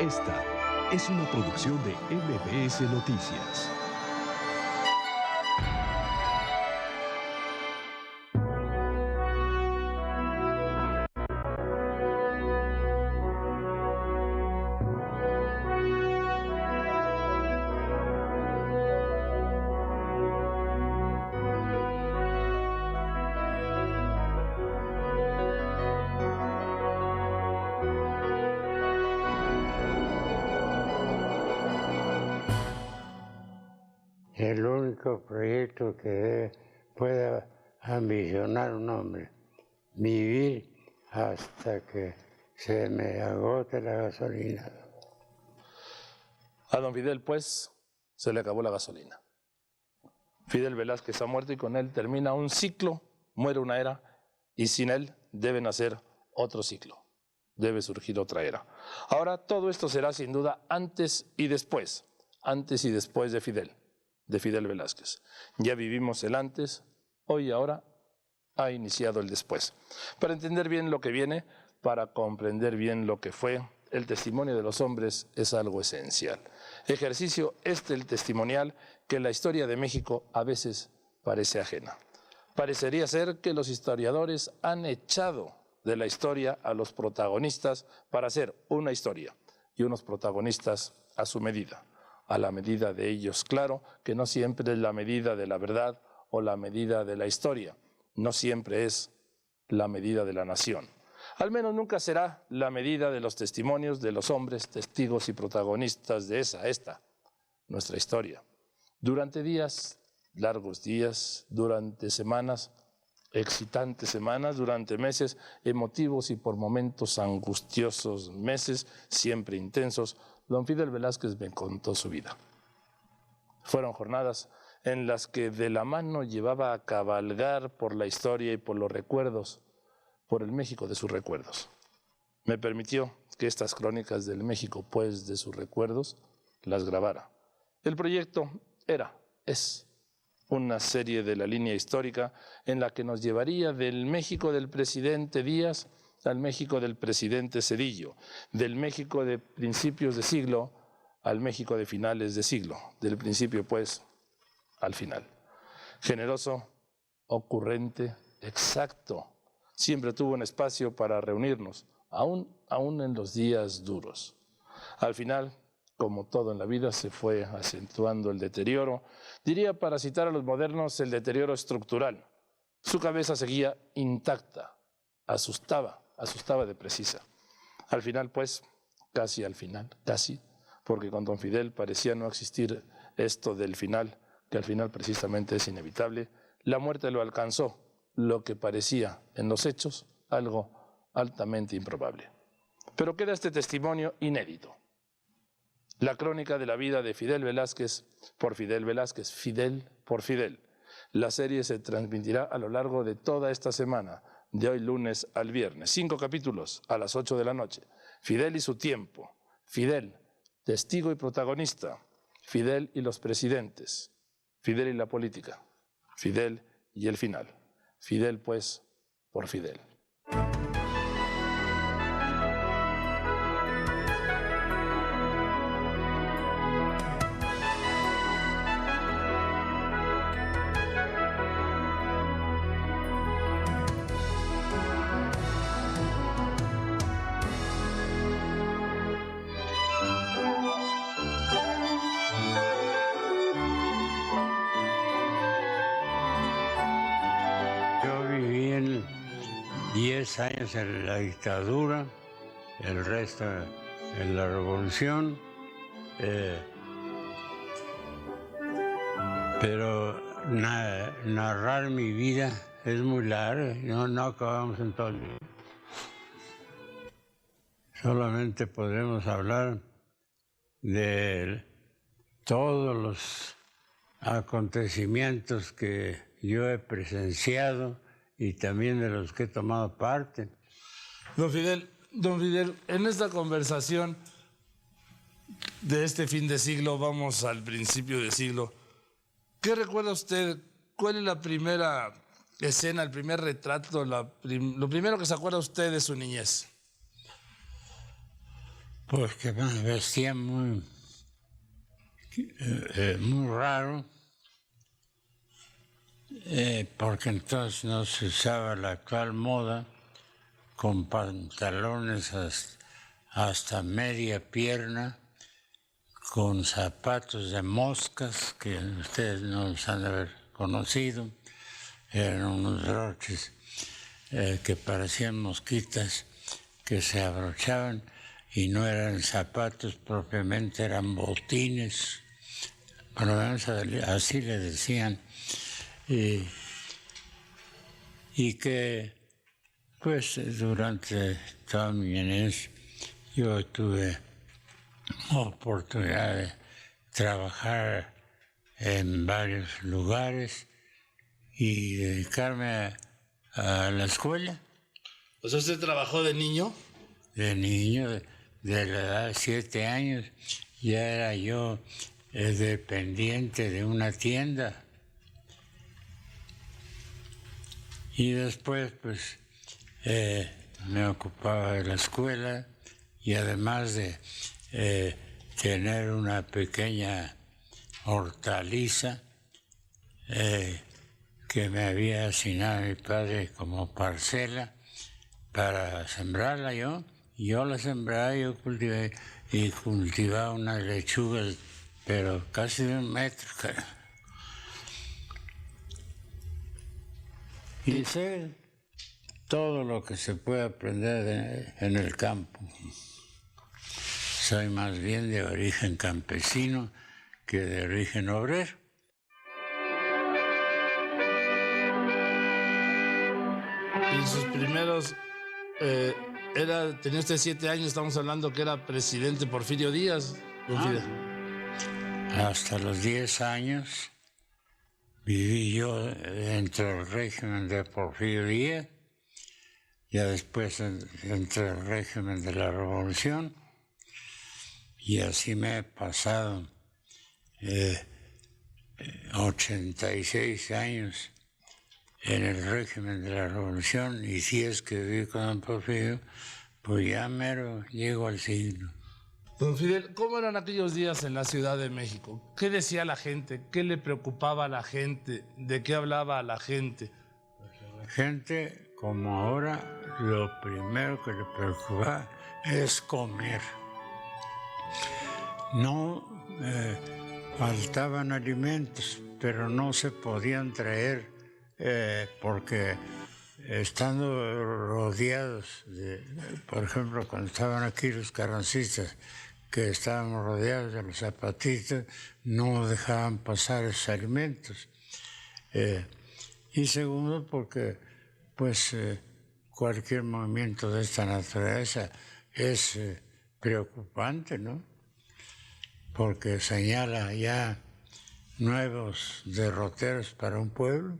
Esta es una producción de MBS Noticias. El único proyecto que pueda ambicionar un hombre, vivir hasta que se me agote la gasolina. A don Fidel, pues, se le acabó la gasolina. Fidel Velázquez ha muerto y con él termina un ciclo, muere una era, y sin él debe nacer otro ciclo, debe surgir otra era. Ahora todo esto será sin duda antes y después de Fidel Velázquez. Ya vivimos el antes, hoy y ahora ha iniciado el después. Para entender bien lo que viene, para comprender bien lo que fue, el testimonio de los hombres es algo esencial. Ejercicio el testimonial que la historia de México a veces parece ajena. Parecería ser que los historiadores han echado de la historia a los protagonistas para hacer una historia y unos protagonistas a su medida. A la medida de ellos, claro, que no siempre es la medida de la verdad o la medida de la historia, no siempre es la medida de la nación. Al menos nunca será la medida de los testimonios de los hombres, testigos y protagonistas de nuestra historia. Durante días, largos días, durante semanas, excitantes semanas, durante meses, emotivos y por momentos angustiosos meses, siempre intensos, don Fidel Velázquez me contó su vida. Fueron jornadas en las que de la mano llevaba a cabalgar por la historia y por los recuerdos, por el México de sus recuerdos. Me permitió que estas crónicas del México, pues de sus recuerdos, las grabara. El proyecto es una serie de la línea histórica en la que nos llevaría del México del presidente Díaz al México del presidente Zedillo, del México de principios de siglo al México de finales de siglo, del principio pues al final. Generoso, ocurrente, exacto, siempre tuvo un espacio para reunirnos, aún en los días duros. Al final, como todo en la vida, se fue acentuando el deterioro, diría para citar a los modernos, el deterioro estructural. Su cabeza seguía intacta, asustaba de precisa. Al final, pues, casi, porque con don Fidel parecía no existir esto del final, que al final precisamente es inevitable, la muerte lo alcanzó, lo que parecía en los hechos algo altamente improbable. Pero queda este testimonio inédito. La crónica de la vida de Fidel Velázquez, Fidel por Fidel. La serie se transmitirá a lo largo de toda esta semana, de hoy lunes al viernes. 5 capítulos a las 8 de la noche. Fidel y su tiempo. Fidel, testigo y protagonista. Fidel y los presidentes. Fidel y la política. Fidel y el final. Fidel, pues, por Fidel. Yo viví 10 años en la dictadura, el resto en la revolución, pero narrar mi vida es muy largo, no acabamos en todo el día. Solamente podremos hablar de todos los acontecimientos que yo he presenciado y también de los que he tomado parte. Don Fidel, en esta conversación de este fin de siglo, vamos al principio de siglo, ¿qué recuerda usted? ¿Cuál es la primera escena, el primer retrato, lo primero que se acuerda usted de su niñez? Pues que me vestía muy raro, porque entonces no se usaba la actual moda, con pantalones hasta media pierna, con zapatos de moscas, que ustedes no los han de haber conocido, eran unos broches que parecían mosquitas, que se abrochaban y no eran zapatos propiamente, eran botines, por lo menos así le decían, y que pues durante toda mi niñez yo tuve oportunidad de trabajar en varios lugares y dedicarme a la escuela. O sea, ¿usted trabajó de niño? De niño, de la edad de 7 años, ya era yo dependiente de una tienda. Y después, pues, me ocupaba de la escuela y además de tener una pequeña hortaliza que me había asignado mi padre como parcela para sembrarla yo. Yo la sembraba, yo cultivé y cultivaba unas lechugas, pero casi de 1 metro. Y sé todo lo que se puede aprender en el campo. Soy más bien de origen campesino que de origen obrero. Y sus primeros... tenía usted 7 años, estamos hablando que era presidente Porfirio Díaz. Hasta los 10 años viví yo dentro del régimen de Porfirio Díaz, ya después entre el régimen de la Revolución, y así me he pasado 86 años en el régimen de la Revolución, y si es que viví con don Porfirio, pues ya mero llego al siglo. Don Fidel, ¿cómo eran aquellos días en la Ciudad de México? ¿Qué decía la gente? ¿Qué le preocupaba a la gente? ¿De qué hablaba a la gente? La gente, como ahora, lo primero que le preocupaba es comer. No faltaban alimentos, pero no se podían traer porque estando rodeados por ejemplo, cuando estaban aquí los carrancistas, que estábamos rodeados de los zapatistas, no dejaban pasar esos alimentos. Y segundo, porque pues cualquier movimiento de esta naturaleza es preocupante, ¿no? Porque señala ya nuevos derroteros para un pueblo,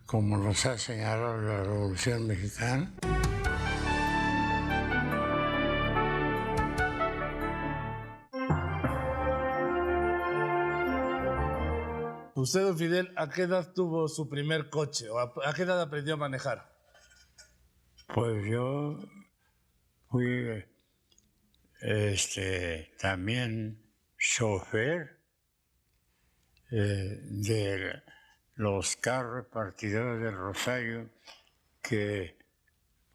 como los ha señalado la Revolución Mexicana. Usted, don Fidel, ¿a qué edad tuvo su primer coche o a qué edad aprendió a manejar? Pues yo fui también chofer de los carros repartidores del Rosario que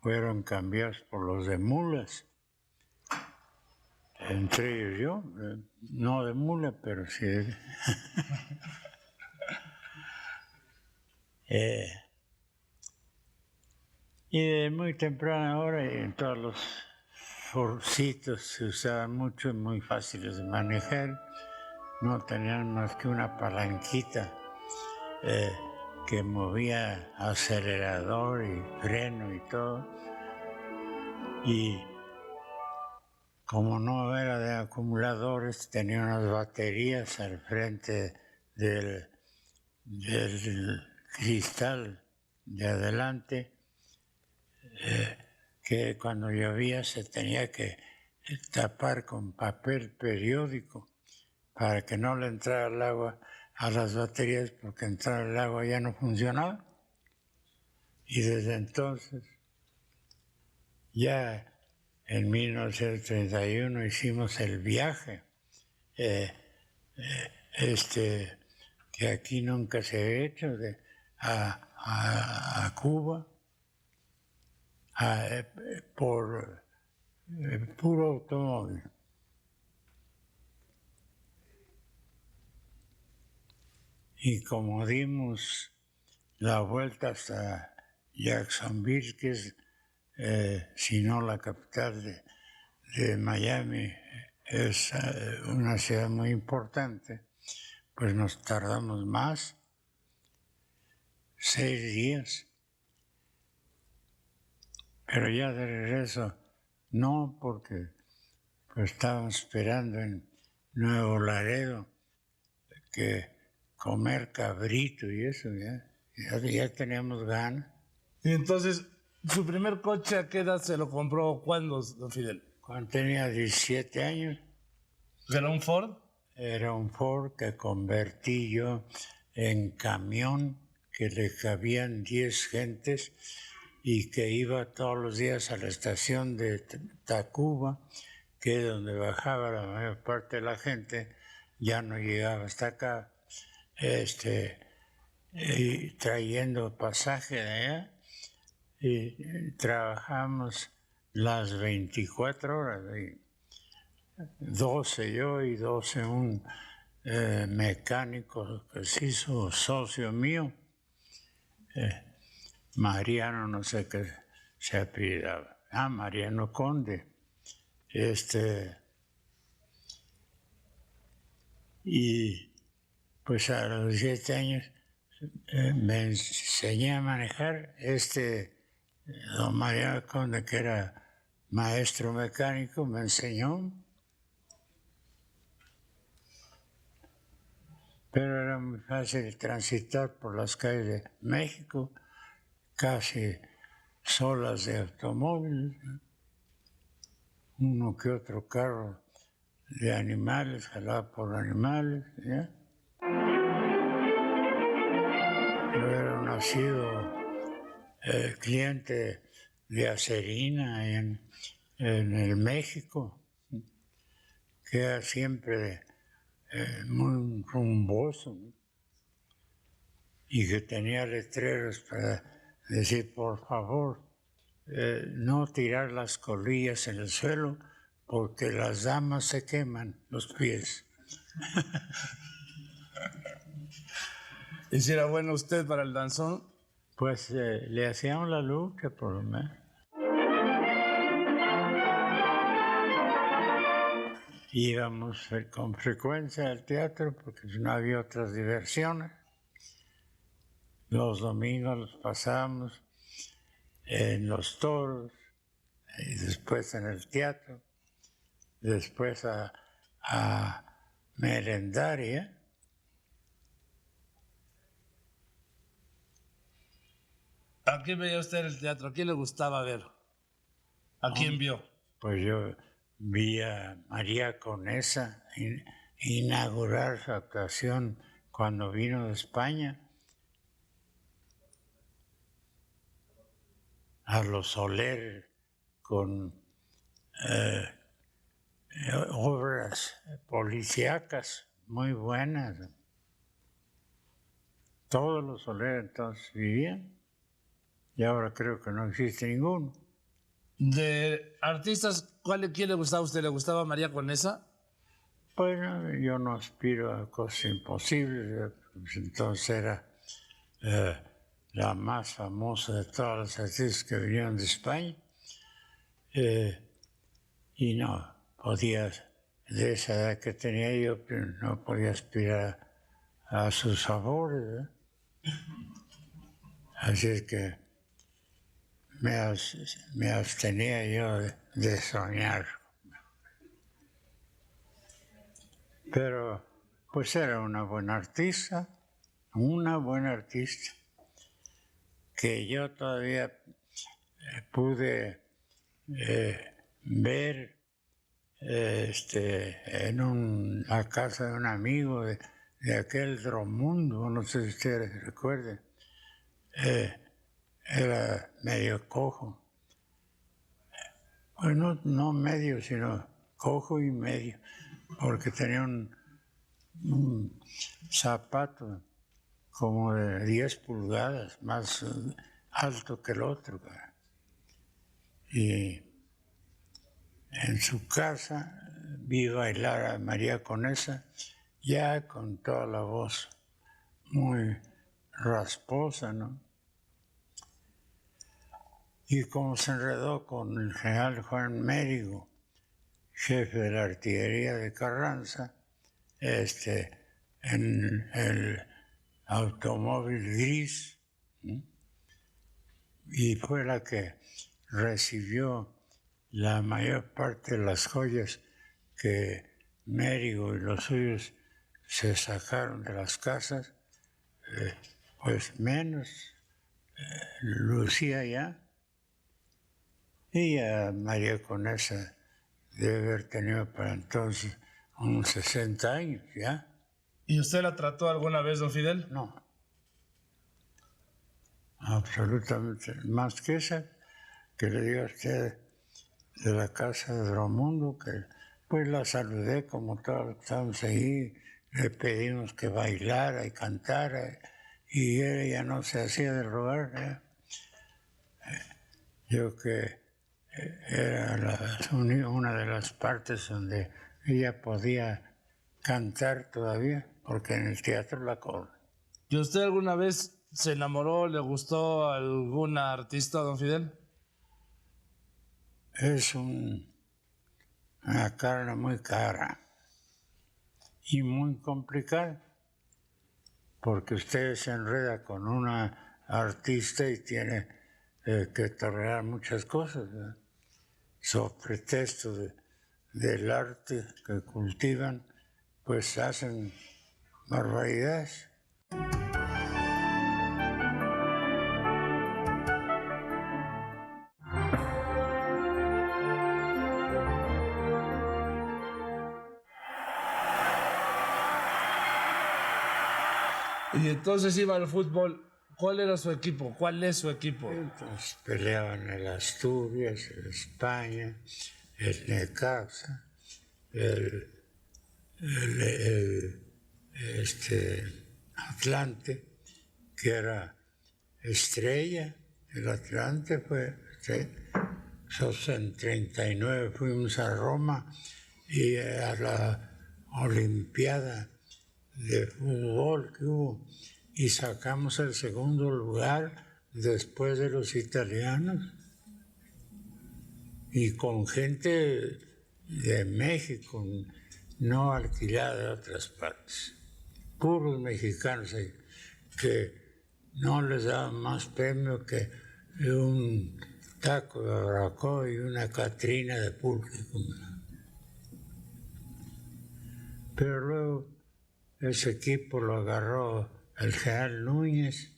fueron cambiados por los de mulas. Entre ellos yo, no de mula, pero sí de... y de muy temprana hora, y en todos los forcitos se usaban mucho, muy fáciles de manejar, no tenían más que una palanquita que movía acelerador y freno y todo, y como no era de acumuladores, tenía unas baterías al frente del cristal de adelante, que cuando llovía se tenía que tapar con papel periódico para que no le entrara el agua a las baterías, porque entrar el agua ya no funcionaba. Y desde entonces ya en 1931 hicimos el viaje, que aquí nunca se ha hecho, a Cuba, por puro automóvil. Y como dimos la vuelta hasta Jacksonville, que es, si no la capital de Miami, es una ciudad muy importante, pues nos tardamos más, 6 días. Pero ya de regreso, no, porque pues estábamos esperando en Nuevo Laredo que comer cabrito y eso, ya teníamos ganas. Y entonces, ¿su primer coche a qué edad se lo compró? ¿Cuándo, don Fidel? Cuando tenía 17 años. ¿Era un Ford? Era un Ford que convertí yo en camión, que le cabían 10 gentes y que iba todos los días a la estación de Tacuba, que es donde bajaba la mayor parte de la gente, ya no llegaba hasta acá, y trayendo pasaje de allá, y trabajamos las 24 horas, 12 yo y 12 un mecánico que se hizo socio mío, Mariano, no sé qué se apellidaba, Mariano Conde, y pues a los 17 años me enseñé a manejar don Mariano Conde, que era maestro mecánico, me enseñó. Pero era muy fácil transitar por las calles de México, casi solas de automóviles, uno que otro carro de animales, jalado por animales, ¿ya? Yo era un nacido cliente de Acerina en el México, que era siempre muy rumboso, ¿no? Y que tenía letreros para decir, por favor, no tirar las colillas en el suelo porque las damas se queman los pies. ¿Y si era bueno usted para el danzón? Pues le hacíamos la lucha, por lo menos. Íbamos con frecuencia al teatro porque no había otras diversiones. Los domingos los pasábamos en los toros y después en el teatro, después a merendar, ¿ya? ¿A quién veía usted en el teatro? ¿A quién le gustaba ver? ¿A quién vio? Pues yo vi a María Conesa inaugurar su actuación cuando vino de España, a los Soler con obras policíacas muy buenas. Todos los Soler entonces vivían y ahora creo que no existe ninguno. De artistas, ¿quién le gustaba a usted? ¿Le gustaba María Conesa? Bueno, yo no aspiro a cosas imposibles, pues entonces era la más famosa de todas las artistas que vinieron de España, y no podía, de esa edad que tenía yo, no podía aspirar a sus favores, ¿eh? Así es que me abstenía yo de soñar. Pero pues era una buena artista, que yo todavía pude ver en la casa de un amigo de aquel Dromundo, no sé si ustedes recuerden, era medio cojo, Pues no medio, sino cojo y medio, porque tenía un zapato como de 10 pulgadas, más alto que el otro. Y en su casa vi bailar a María Conesa, ya con toda la voz muy rasposa, ¿no? Y como se enredó con el general Juan Mérigo, jefe de la artillería de Carranza, en el automóvil gris, ¿sí? Y fue la que recibió la mayor parte de las joyas que Mérigo y los suyos se sacaron de las casas, pues menos lucía ya. Y a María Conesa debe haber tenido para entonces unos 60 años ya. ¿Y usted la trató alguna vez, don Fidel? No, absolutamente. Más que esa, que le diga a usted de la casa de Dromundo, que pues la saludé como todos estamos ahí, le pedimos que bailara y cantara, y ella no se hacía de rogar, ¿eh? Yo que era una de las partes donde ella podía cantar todavía, porque en el teatro la cobran. ¿Y usted alguna vez se enamoró, le gustó a alguna artista, don Fidel? Es una carne muy cara y muy complicada, porque usted se enreda con una artista y tiene que tolerar muchas cosas, ¿verdad? Sobre pretexto del arte que cultivan, pues hacen barbaridades. Y entonces iba al fútbol. ¿Cuál era su equipo? ¿Cuál es su equipo? Entonces peleaban el Asturias, el España, el Necaxa, el Atlante, que era Estrella. El Atlante fue, nosotros en 39 fuimos a Roma y a la Olimpiada de fútbol que hubo y sacamos el segundo lugar después de los italianos y con gente de México, no alquilada de otras partes, puros mexicanos ahí, que no les daban más premio que un taco de barbacoa y una catrina de público. Pero luego ese equipo lo agarró el general Núñez,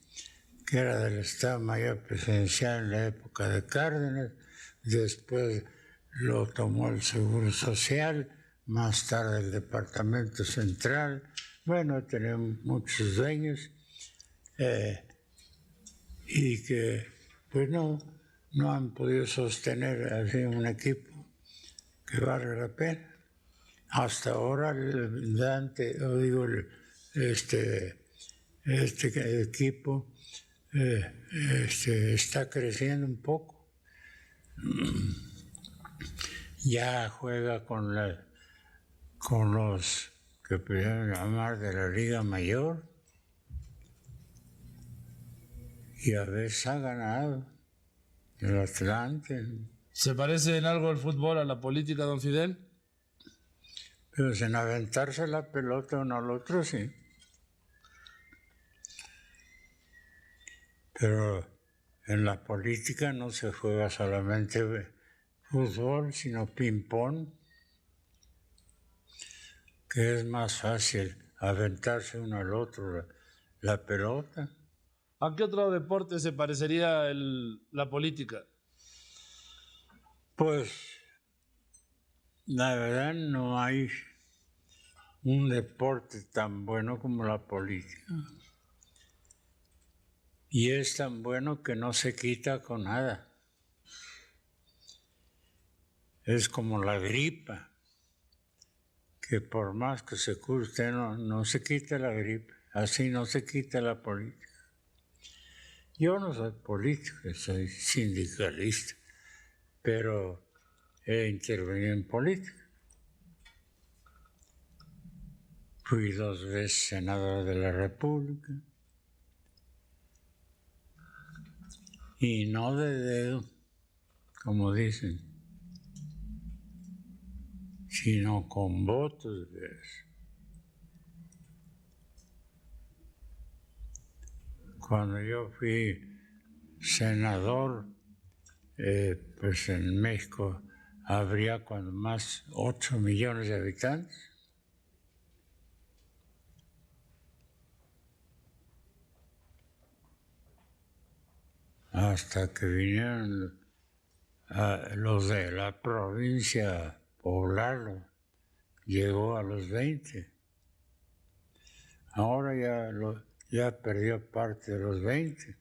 que era del Estado Mayor Presidencial en la época de Cárdenas, después lo tomó el Seguro Social, más tarde el Departamento Central. Bueno, tenemos muchos dueños y que pues no han podido sostener así un equipo que vale la pena. Hasta ahora este equipo está creciendo un poco. Ya juega con los que pudieron llamar de la Liga Mayor y a veces ha ganado el Atlante. ¿Se parece en algo el fútbol a la política, don Fidel? Pero sin aventarse la pelota uno al otro, sí. Pero en la política no se juega solamente fútbol, sino ping-pong, que es más fácil aventarse uno al otro la pelota. ¿A qué otro deporte se parecería la política? Pues la verdad no hay un deporte tan bueno como la política. Y es tan bueno que no se quita con nada. es como la gripa, que por más que se cure usted no se quita la gripe, así no se quita la política. Yo no soy político, soy sindicalista, pero he intervenido en política. Fui 2 veces senador de la República y no de dedo, como dicen, sino con votos de eso. Cuando yo fui senador, pues en México habría cuando más 8 millones de habitantes. Hasta que vinieron los de la provincia a poblarlo, llegó a los 20. Ahora ya perdió parte de los 20.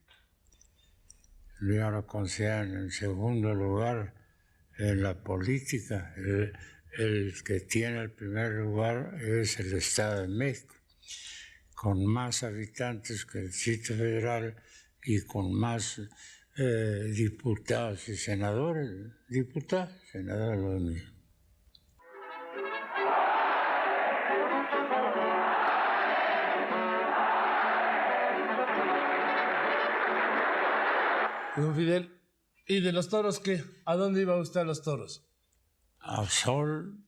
Ya lo consideran en segundo lugar en la política. El que tiene el primer lugar es el Estado de México, con más habitantes que el Distrito Federal y con más diputados y senadores. Diputados, senadores, lo mismo. Don Fidel, ¿y de los toros qué? ¿A dónde iba usted a los toros? A Sol,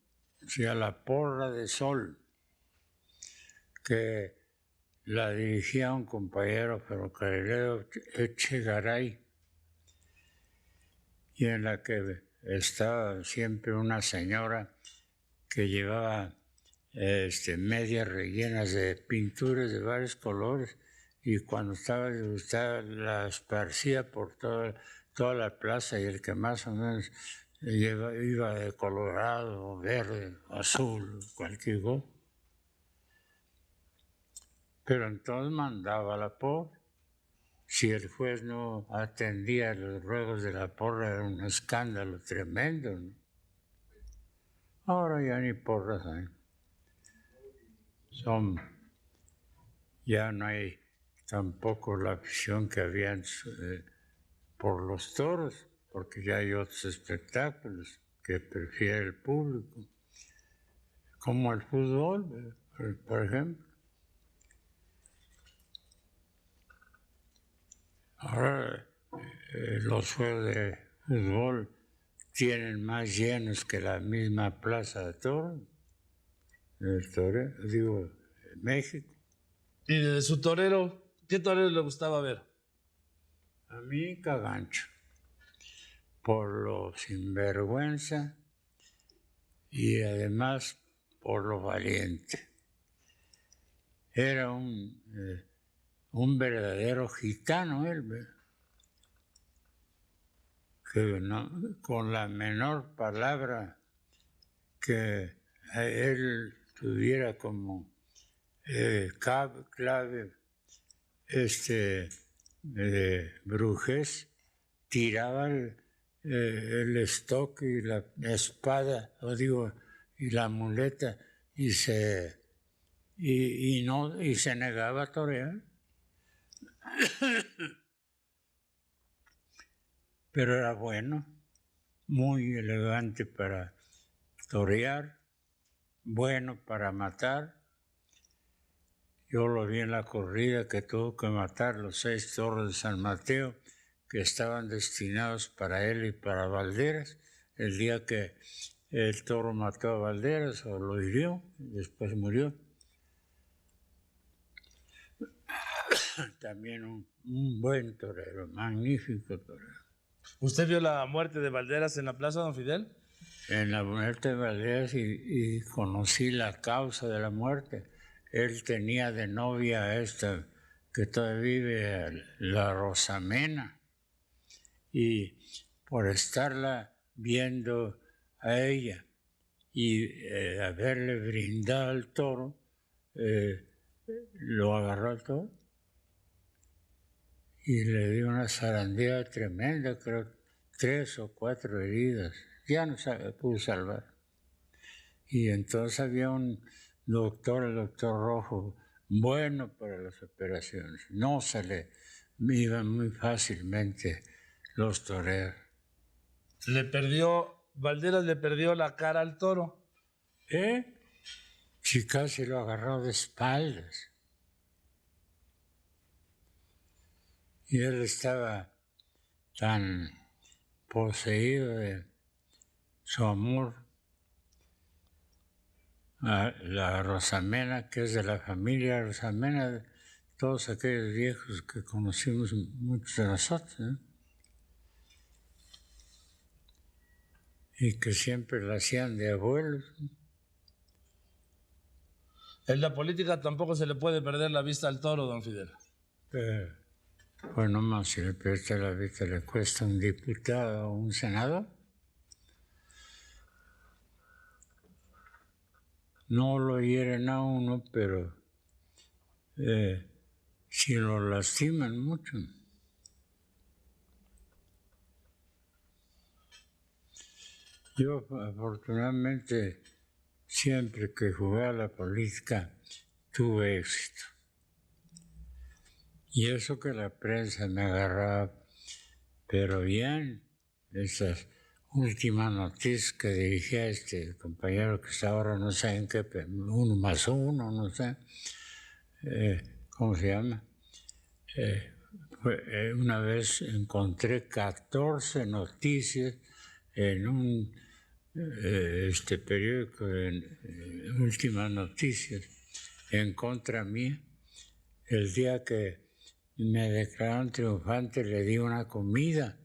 sí, a la porra de Sol, que la dirigía un compañero ferrocarrilero, Echegaray, y en la que estaba siempre una señora que llevaba medias rellenas de pinturas de varios colores, y cuando estaba degustada la esparcía por toda la plaza, y el que más o menos iba de colorado, verde, azul, cualquier cosa. Pero entonces mandaba a la pobre. Si el juez no atendía los ruegos de la porra, era un escándalo tremendo, ¿no? Ahora ya ni porras hay. Ya no hay tampoco la afición que había por los toros, porque ya hay otros espectáculos que prefiere el público, como el fútbol, por ejemplo. Ahora los juegos de fútbol tienen más llenos que la misma plaza de toros, México. ¿Y de su torero, qué torero le gustaba ver? A mí Cagancho, por lo sinvergüenza y además por lo valiente. Era un verdadero gitano él, ¿verdad? Que con la menor palabra que él tuviera como clave Brujes, tiraba el estoque y la espada, y la muleta, y se negaba a torear. Pero era bueno, muy elegante para torear, bueno para matar. Yo lo vi en la corrida que tuvo que matar los 6 toros de San Mateo que estaban destinados para él y para Valderas. El día que el toro mató a Valderas o lo hirió, después murió. También un buen torero, magnífico torero. ¿Usted vio la muerte de Valderas en la plaza, don Fidel? En la muerte de Valderas y conocí la causa de la muerte. Él tenía de novia a esta que todavía vive, la Rosamena, y por estarla viendo a ella y haberle brindado al toro, lo agarró al toro y le dio una zarandeada tremenda, creo 3 o 4 heridas ya no se pudo salvar. Y entonces había un doctor, el doctor Rojo, bueno para las operaciones. No se le iban muy fácilmente los toreros. Valderas le perdió la cara al toro. Si casi lo agarró de espaldas. Y él estaba tan poseído de su amor a la Rosamena, que es de la familia Rosamena, todos aquellos viejos que conocimos muchos de nosotros, ¿no? Y que siempre la hacían de abuelos. En la política tampoco se le puede perder la vista al toro, don Fidel. Pues nomás si le pierde la vista le cuesta un diputado o un senador. No lo hieren a uno, pero si lo lastiman mucho. Yo afortunadamente siempre que jugué a la política tuve éxito. Y eso que la prensa me agarraba, pero bien, esas últimas noticias que dirigía este compañero que está ahora, no sé en qué, 1+1, no sé, ¿cómo se llama? Una vez encontré 14 noticias en un periódico de últimas noticias en contra mía. El día que me declararon triunfante le di una comida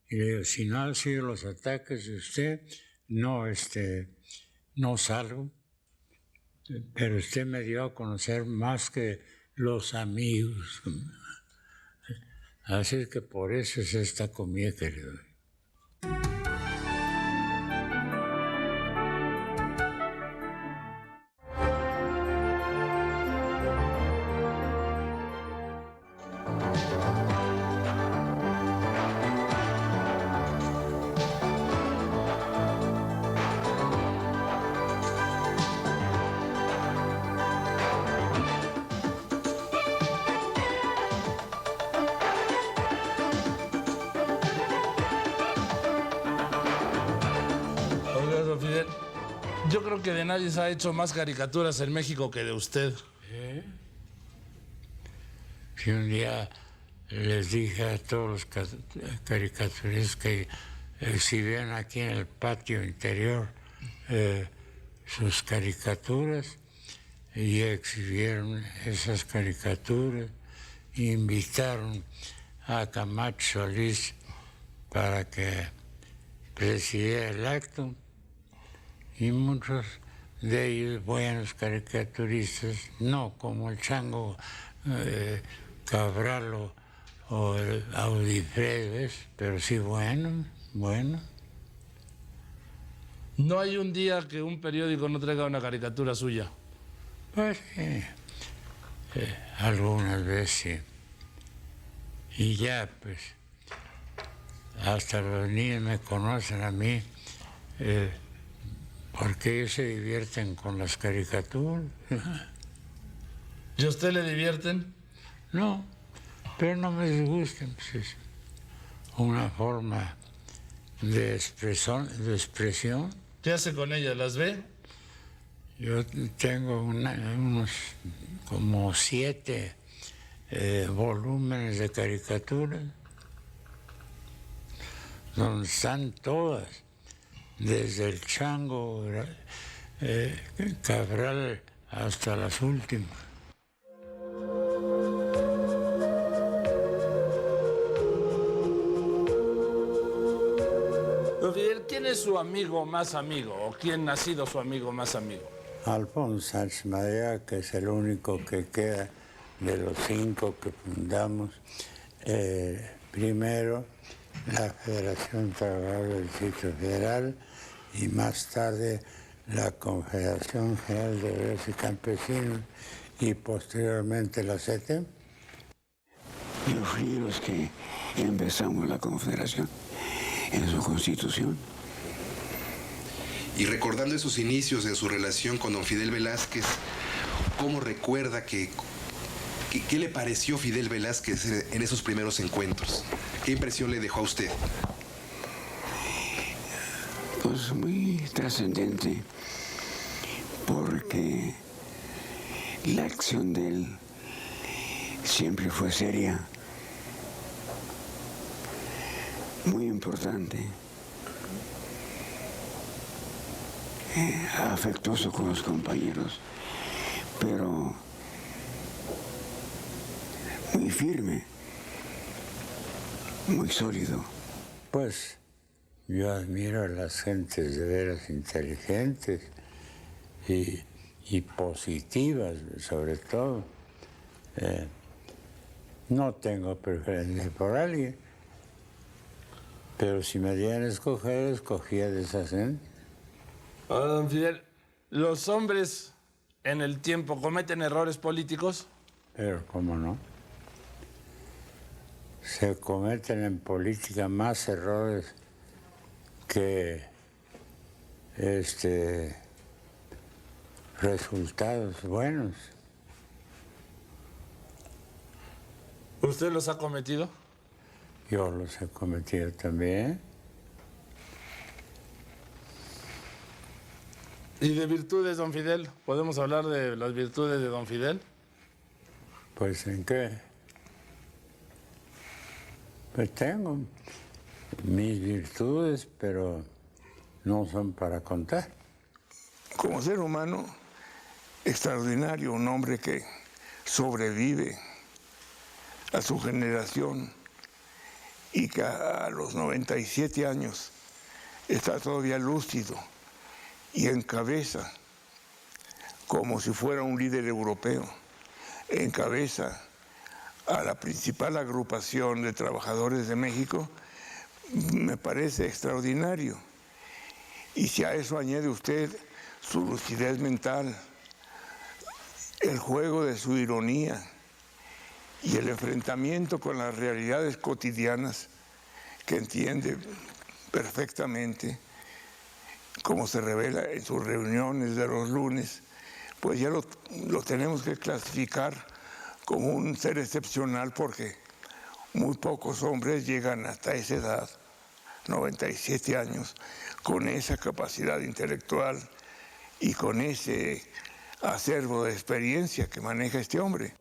y le digo, si no han sido los ataques de usted, no salgo, pero usted me dio a conocer más que los amigos. Así que por eso es esta comida que le doy. Yo creo que de nadie se ha hecho más caricaturas en México que de usted. Si un día les dije a todos los caricaturistas que exhibían aquí en el patio interior sus caricaturas, y exhibieron esas caricaturas, invitaron a Camacho Solís para que presidiera el acto, y muchos de ellos buenos caricaturistas, no como el Chango Cabral o el Audifredes, pero sí bueno. No hay un día que un periódico no traiga una caricatura suya. Pues algunas veces sí. Y ya, pues, hasta los niños me conocen a mí, porque ellos se divierten con las caricaturas. ¿Y a usted le divierten? No, pero no me disgustan, pues es una forma de expresión. ¿Qué hace con ellas? ¿Las ve? Yo tengo unos como 7 volúmenes de caricaturas, donde están todas, desde el Chango Cabral hasta las últimas. Don Fidel, ¿quién es su amigo más amigo o quién ha sido su amigo más amigo? Alfonso Sánchez Madrigal, que es el único que queda de los 5 que fundamos. Primero, la Federación Trabajadora del Distrito Federal y más tarde la Confederación General de Obreros y Campesinos y posteriormente la CETEM. Yo fui los que empezamos la Confederación en su constitución. Y recordando esos inicios en su relación con don Fidel Velázquez, ¿cómo recuerda qué le pareció Fidel Velázquez en esos primeros encuentros? ¿Qué impresión le dejó a usted? Pues muy trascendente, porque la acción de él siempre fue seria, muy importante, afectuoso con los compañeros, pero muy firme, muy sólido. Pues yo admiro a las gentes de veras inteligentes y positivas, sobre todo. No tengo preferencia por alguien, pero si me dieran a escoger, escogía de esa gente. Ahora, don Fidel, ¿los hombres en el tiempo cometen errores políticos? Pero cómo no. Se cometen en política más errores que resultados buenos. ¿Usted los ha cometido? Yo los he cometido también. ¿Y de virtudes, don Fidel? ¿Podemos hablar de las virtudes de don Fidel? Pues ¿en qué? Pues tengo mis virtudes, pero no son para contar. Como ser humano, extraordinario, un hombre que sobrevive a su generación y que a los 97 años está todavía lúcido y encabeza, como si fuera un líder europeo, encabeza a la principal agrupación de trabajadores de México, me parece extraordinario. Y si a eso añade usted su lucidez mental, el juego de su ironía y el enfrentamiento con las realidades cotidianas que entiende perfectamente, como se revela en sus reuniones de los lunes, pues ya lo tenemos que clasificar como un ser excepcional, porque muy pocos hombres llegan hasta esa edad, 97 años, con esa capacidad intelectual y con ese acervo de experiencia que maneja este hombre.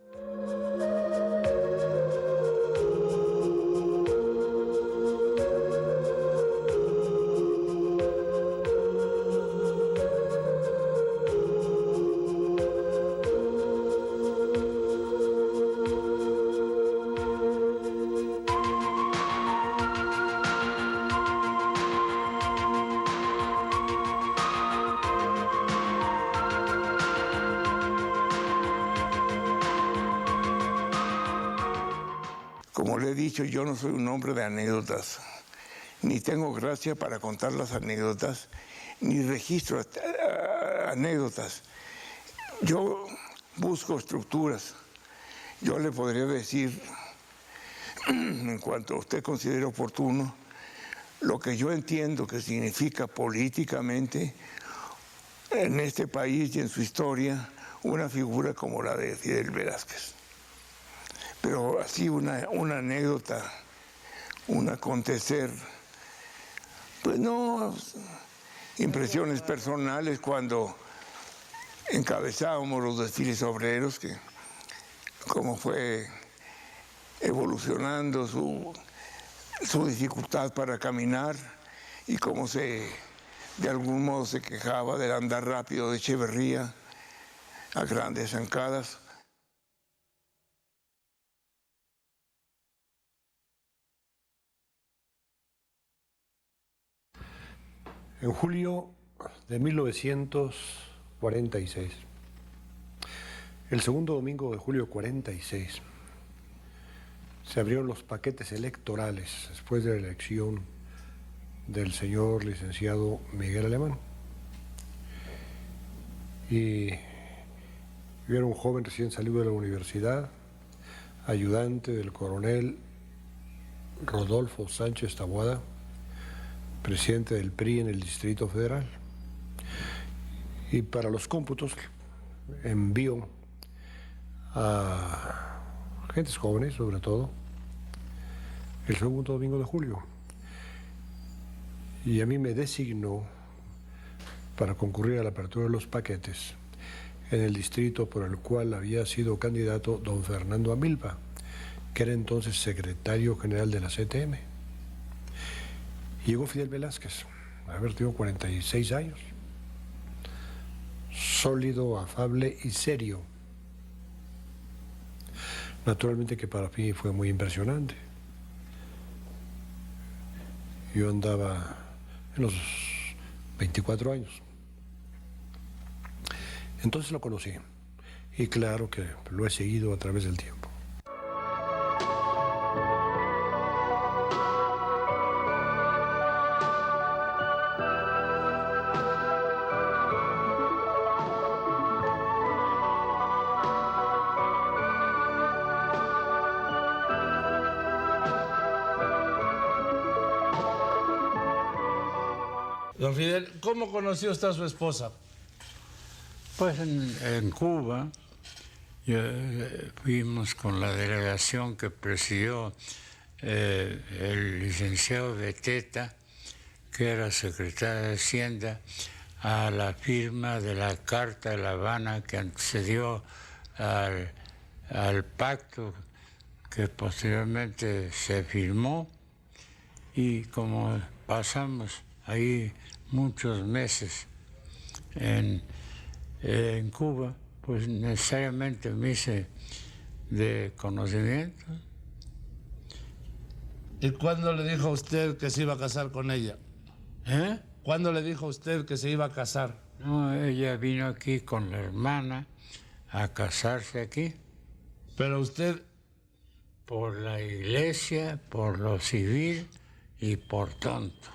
Como le he dicho, yo no soy un hombre de anécdotas, ni tengo gracia para contar las anécdotas, ni registro anécdotas. Yo busco estructuras. Yo le podría decir, en cuanto usted considere oportuno, lo que yo entiendo que significa políticamente en este país y en su historia una figura como la de Fidel Velázquez. Pero así una anécdota, un acontecer, pues no, impresiones personales cuando encabezábamos los desfiles obreros, que cómo fue evolucionando su dificultad para caminar y cómo de algún modo se quejaba del andar rápido de Echeverría a grandes zancadas. En julio de 1946, el segundo domingo de julio 46, se abrieron los paquetes electorales después de la elección del señor licenciado Miguel Alemán. Y yo era un joven recién salido de la universidad, ayudante del coronel Rodolfo Sánchez Taboada, presidente del PRI en el Distrito Federal. Y para los cómputos envío a gentes jóvenes, sobre todo, el segundo domingo de julio. Y a mí me designó para concurrir a la apertura de los paquetes en el distrito por el cual había sido candidato don Fernando Amilva, que era entonces secretario general de la CTM. Y llegó Fidel Velázquez, haber tenido 46 años, sólido, afable y serio. Naturalmente que para mí fue muy impresionante. Yo andaba en los 24 años. Entonces lo conocí y claro que lo he seguido a través del tiempo. Don Fidel, ¿cómo conoció usted a su esposa? Pues en Cuba fuimos con la delegación que presidió el licenciado Beteta, que era secretario de Hacienda, a la firma de la Carta de La Habana que antecedió al pacto que posteriormente se firmó, y como pasamos ahí muchos meses en Cuba, pues necesariamente me hice de conocimiento. ¿Y cuándo le dijo a usted que se iba a casar con ella? ¿Eh? ¿Cuándo le dijo a usted que se iba a casar? No, ella vino aquí con la hermana a casarse aquí. Pero usted, Por la iglesia, por lo civil y por tonto.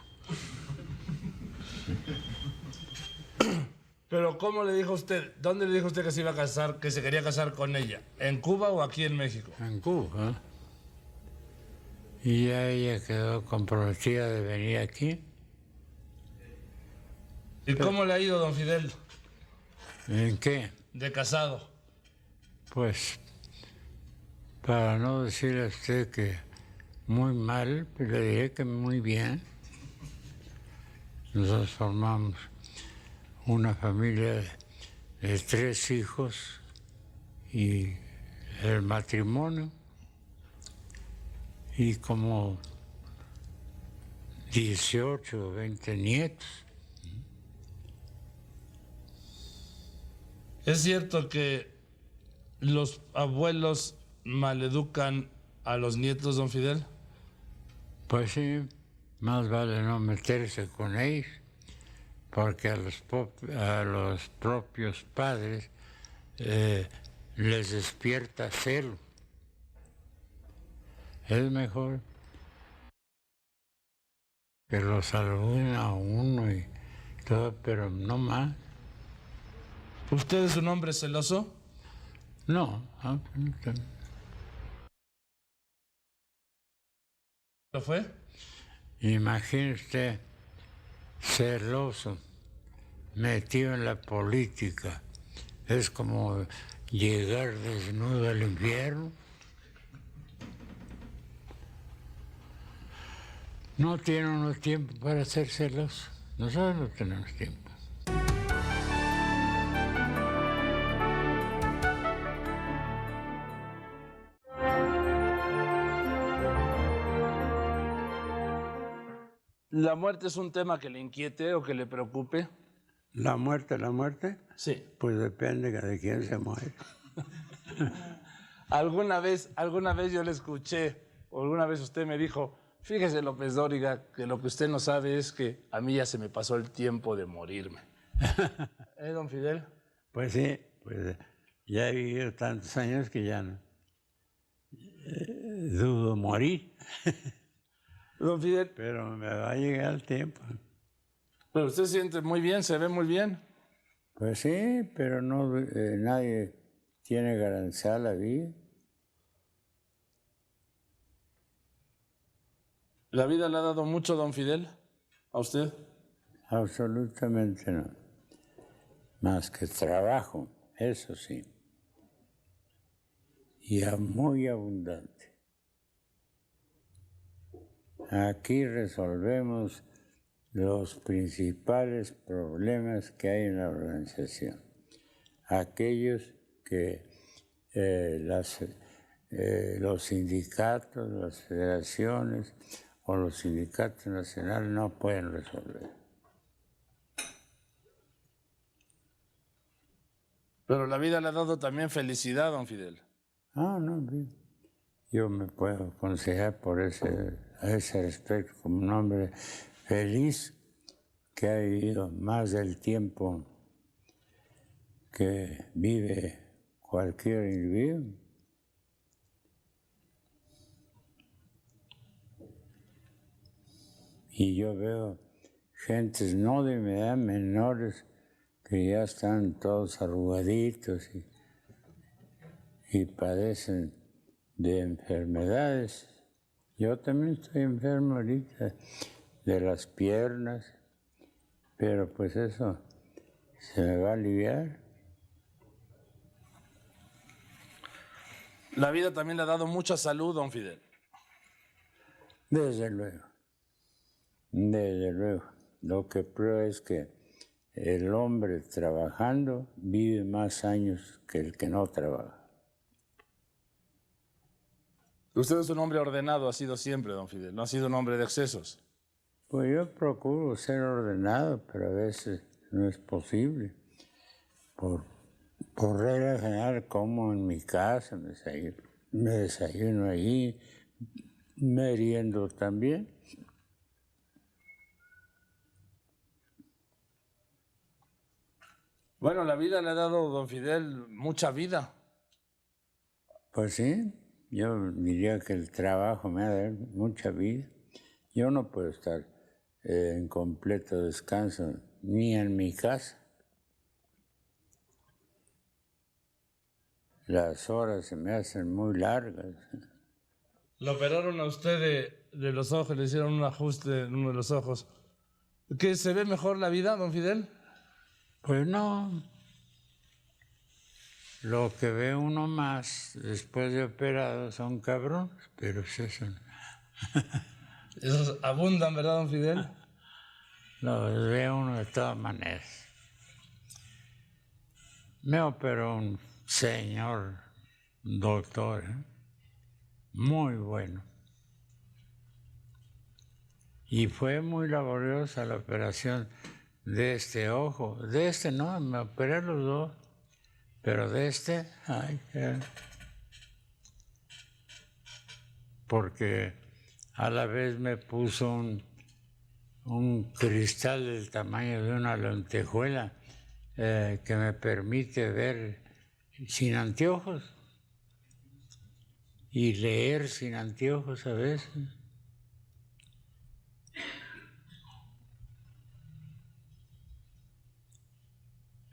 pero ¿cómo le dijo a usted? ¿Dónde le dijo usted que se iba a casar, que se quería casar con ella? ¿En Cuba o aquí en México? En Cuba. Y ya ella quedó comprometida de venir aquí. ¿Y cómo le ha ido, don Fidel, ¿En qué? de casado? Pues, para no decirle a usted que muy mal, pues le diré que muy bien. Nosotros formamos una familia de 3 hijos y el matrimonio, y como 18 o 20 nietos. ¿Es cierto que los abuelos maleducan a los nietos, don Fidel? Pues sí, más vale no meterse con ellos, porque a los propios padres les despierta celo. Es mejor que lo saluden a uno y todo, pero no más. ¿Usted es un hombre celoso? No, absolutamente. ¿Lo fue? Imagine usted, celoso, metido en la política. Es como llegar desnudo al infierno. No tiene uno tiempo para ser celoso. Nosotros no tenemos tiempo. ¿La muerte es un tema que le inquiete o que le preocupe? La muerte, Sí. pues depende de quién se muere. Alguna vez yo le escuché, o alguna vez usted me dijo, fíjese, López Dóriga, que lo que usted no sabe es que a mí ya se me pasó el tiempo de morirme. Don Fidel? Pues sí, pues ya he vivido tantos años que ya no dudo morir, Don Fidel, pero me va a llegar el tiempo. pero usted se siente muy bien, se ve muy bien. Pues sí, pero no, nadie tiene garantizada la vida. ¿La vida le ha dado mucho, don Fidel, a usted? Absolutamente no. más que trabajo, eso sí, y muy abundante. Aquí resolvemos los principales problemas que hay en la organización, aquellos que los sindicatos, las federaciones o los sindicatos nacionales no pueden resolver. Pero la vida le ha dado también felicidad, don Fidel. Ah, no, bien. Yo me puedo aconsejar a ese respecto como un hombre feliz que ha vivido más del tiempo que vive cualquier individuo. Y yo veo gentes no de mi edad, menores, que ya están todos arrugaditos y padecen de enfermedades. Yo también estoy enfermo ahorita de las piernas, pero pues eso se me va a aliviar. La vida también le ha dado mucha salud, don Fidel. Desde luego, desde luego. Lo que prueba es que el hombre trabajando vive más años que el que no trabaja. Usted es un hombre ordenado, ha sido siempre, don Fidel, no ha sido un hombre de excesos. Pues yo procuro ser ordenado, pero a veces no es posible. Por regla general, como en mi casa, me desayuno ahí, meriendo también. Bueno, la vida le ha dado, don Fidel, mucha vida. Pues sí, yo diría que el trabajo me ha dado mucha vida. Yo no puedo estar en completo descanso ni en mi casa. Las horas se me hacen muy largas. Lo operaron a usted de los ojos, le hicieron un ajuste en uno de los ojos. ¿Que se ve mejor la vida, don Fidel? Pues no. Lo que ve uno más después de operado son cabrones, pero eso no. Esos abundan, ¿verdad, don Fidel? Lo ve uno de todas maneras. Me operó un señor doctor, muy bueno. Y fue muy laboriosa la operación de este ojo. De este no, me operé los dos. Pero de este, ay, porque a la vez me puso un cristal del tamaño de una lentejuela que me permite ver sin anteojos y leer sin anteojos a veces.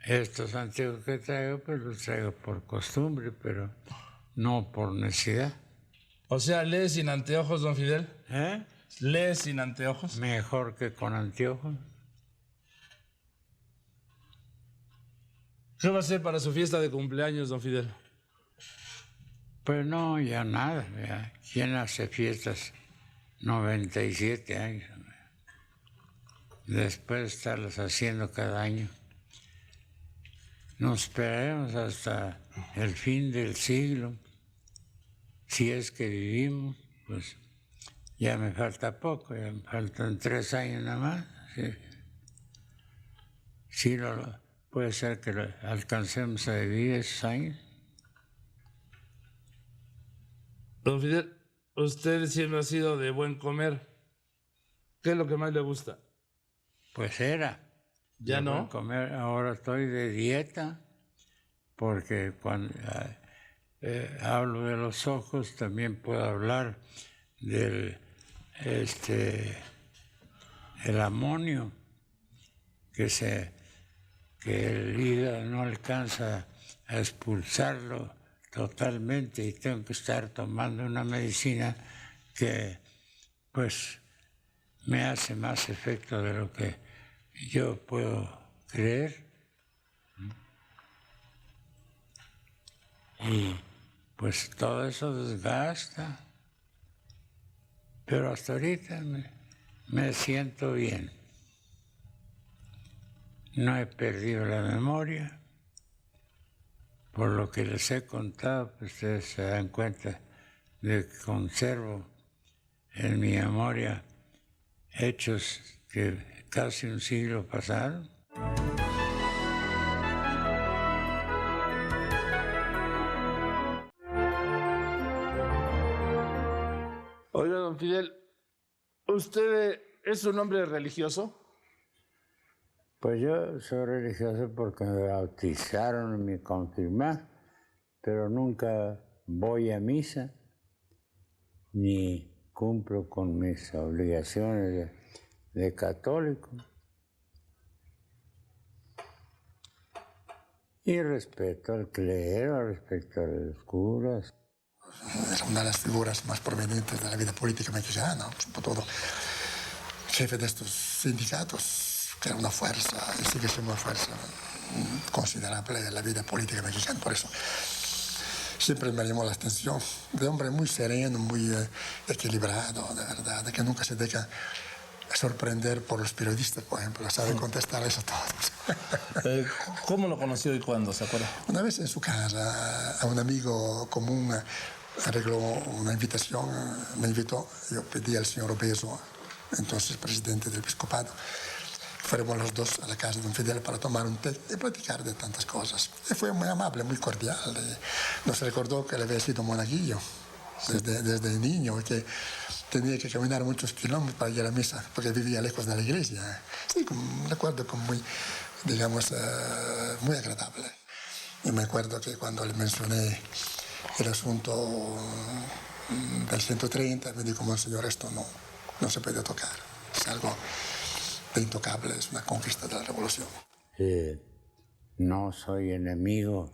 Estos anteojos que traigo, pues los traigo por costumbre, pero no por necesidad. O sea, ¿lee sin anteojos, don Fidel? ¿Eh? ¿Lee sin anteojos? Mejor que con anteojos. ¿Qué va a hacer para su fiesta de cumpleaños, don Fidel? Pues no, ya nada. Ya. ¿Quién hace fiestas? 97 años. Después de estarlas haciendo cada año. Nos esperaremos hasta el fin del siglo. Si es que vivimos, pues ya me falta poco, ya me faltan 3 años nada más. Sí, puede ser que alcancemos a vivir esos años. Don Fidel, usted siempre ha sido de buen comer. ¿Qué es lo que más le gusta? Pues era. ¿Ya de no? buen comer. Ahora estoy de dieta, porque cuando hablo de los ojos, también puedo hablar del el amonio, que el hígado no alcanza a expulsarlo totalmente y tengo que estar tomando una medicina que pues me hace más efecto de lo que yo puedo creer. Y pues todo eso desgasta. Pero hasta ahorita me siento bien. No he perdido la memoria. Por lo que les he contado, pues ustedes se dan cuenta de que conservo en mi memoria hechos que casi un siglo pasaron. Oiga, don Fidel, ¿usted es un hombre religioso? Pues yo soy religioso porque me bautizaron y me confirmaron, pero nunca voy a misa ni cumplo con mis obligaciones de católico. Y respeto al clero, respeto a los curas. Era una de las figuras más prominentes de la vida política mexicana, sobre todo jefe de estos sindicatos, que era una fuerza y sigue siendo una fuerza considerable de la vida política mexicana. Por eso siempre me llamó la atención, de hombre muy sereno, muy equilibrado, de verdad, de que nunca se deja sorprender por los periodistas, por ejemplo, sabe contestar eso todo. ¿Cómo lo conoció y cuándo, se acuerda? Una vez en su casa, a un amigo común arregló una invitación, me invitó, yo pedí al señor Obeso, entonces presidente del episcopado. Fuimos los dos a la casa de don Fidel para tomar un té y platicar de tantas cosas. Y fue muy amable, muy cordial. Nos recordó que él había sido monaguillo desde niño y que tenía que caminar muchos kilómetros para ir a misa porque vivía lejos de la iglesia. Sí, un recuerdo como muy, digamos, muy agradable. Y me acuerdo que cuando le mencioné el asunto del 130, me dijo, Monseñor, esto no se puede tocar. Es algo de intocable, es una conquista de la revolución. No soy enemigo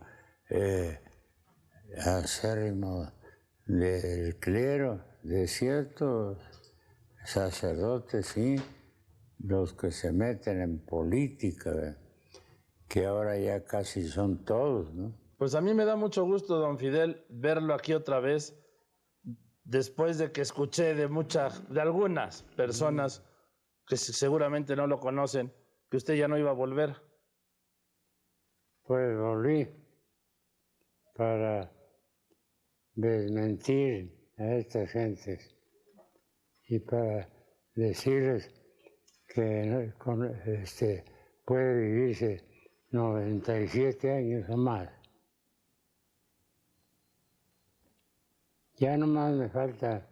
acérrimo del clero, de ciertos sacerdotes, sí, los que se meten en política, que ahora ya casi son todos, ¿no? Pues a mí me da mucho gusto, don Fidel, verlo aquí otra vez, después de que escuché de algunas personas que seguramente no lo conocen, que usted ya no iba a volver. Pues volví para desmentir a estas gentes y para decirles que puede vivirse 97 años o más. Ya nomás me falta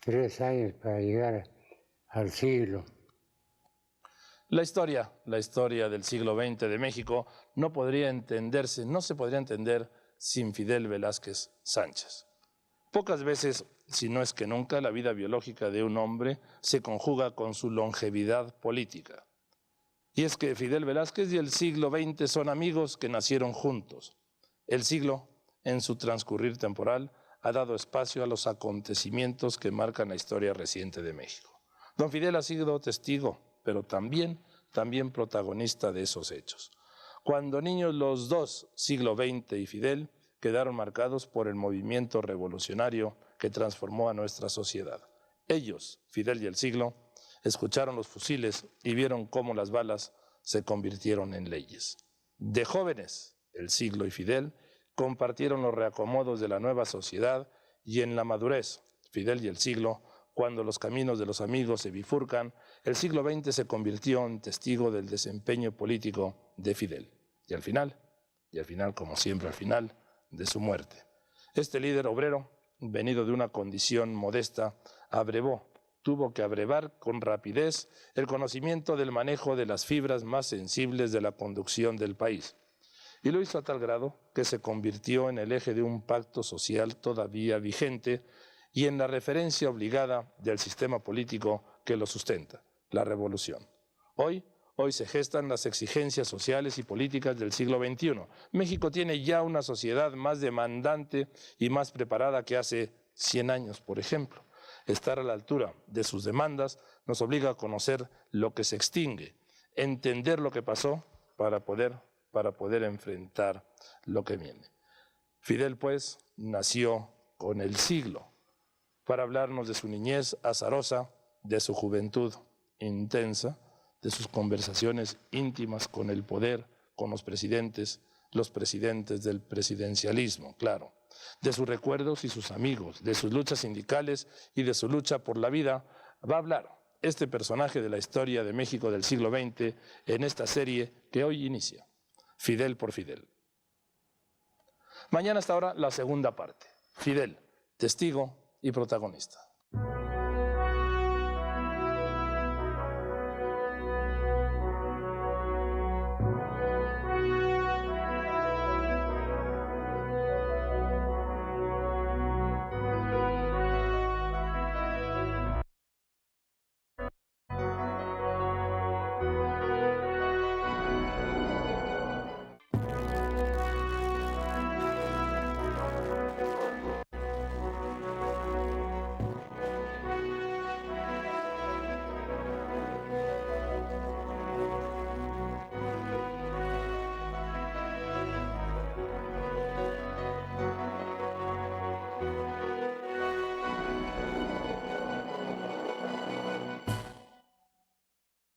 3 años para llegar al siglo. La historia del siglo XX de México no se podría entender sin Fidel Velázquez Sánchez. Pocas veces, si no es que nunca, la vida biológica de un hombre se conjuga con su longevidad política. Y es que Fidel Velázquez y el siglo XX son amigos que nacieron juntos. El siglo, en su transcurrir temporal, ha dado espacio a los acontecimientos que marcan la historia reciente de México. Don Fidel ha sido testigo, pero también protagonista de esos hechos. Cuando niños, los dos, siglo XX y Fidel, quedaron marcados por el movimiento revolucionario que transformó a nuestra sociedad. Ellos, Fidel y el siglo, escucharon los fusiles y vieron cómo las balas se convirtieron en leyes. De jóvenes, el siglo y Fidel compartieron los reacomodos de la nueva sociedad y en la madurez, Fidel y el siglo, cuando los caminos de los amigos se bifurcan, el siglo XX se convirtió en testigo del desempeño político de Fidel. Y al final, como siempre al final, de su muerte. Este líder obrero, venido de una condición modesta, tuvo que abrevar con rapidez el conocimiento del manejo de las fibras más sensibles de la conducción del país. Y lo hizo a tal grado que se convirtió en el eje de un pacto social todavía vigente y en la referencia obligada del sistema político que lo sustenta, la revolución. Hoy se gestan las exigencias sociales y políticas del siglo XXI. México tiene ya una sociedad más demandante y más preparada que hace 100 años, por ejemplo. Estar a la altura de sus demandas nos obliga a conocer lo que se extingue, entender lo que pasó para poder enfrentar lo que viene. Fidel, pues, nació con el siglo para hablarnos de su niñez azarosa, de su juventud intensa, de sus conversaciones íntimas con el poder, con los presidentes del presidencialismo, claro, de sus recuerdos y sus amigos, de sus luchas sindicales y de su lucha por la vida. Va a hablar este personaje de la historia de México del siglo XX en esta serie que hoy inicia, Fidel por Fidel. Mañana hasta ahora la segunda parte, Fidel, testigo y protagonista.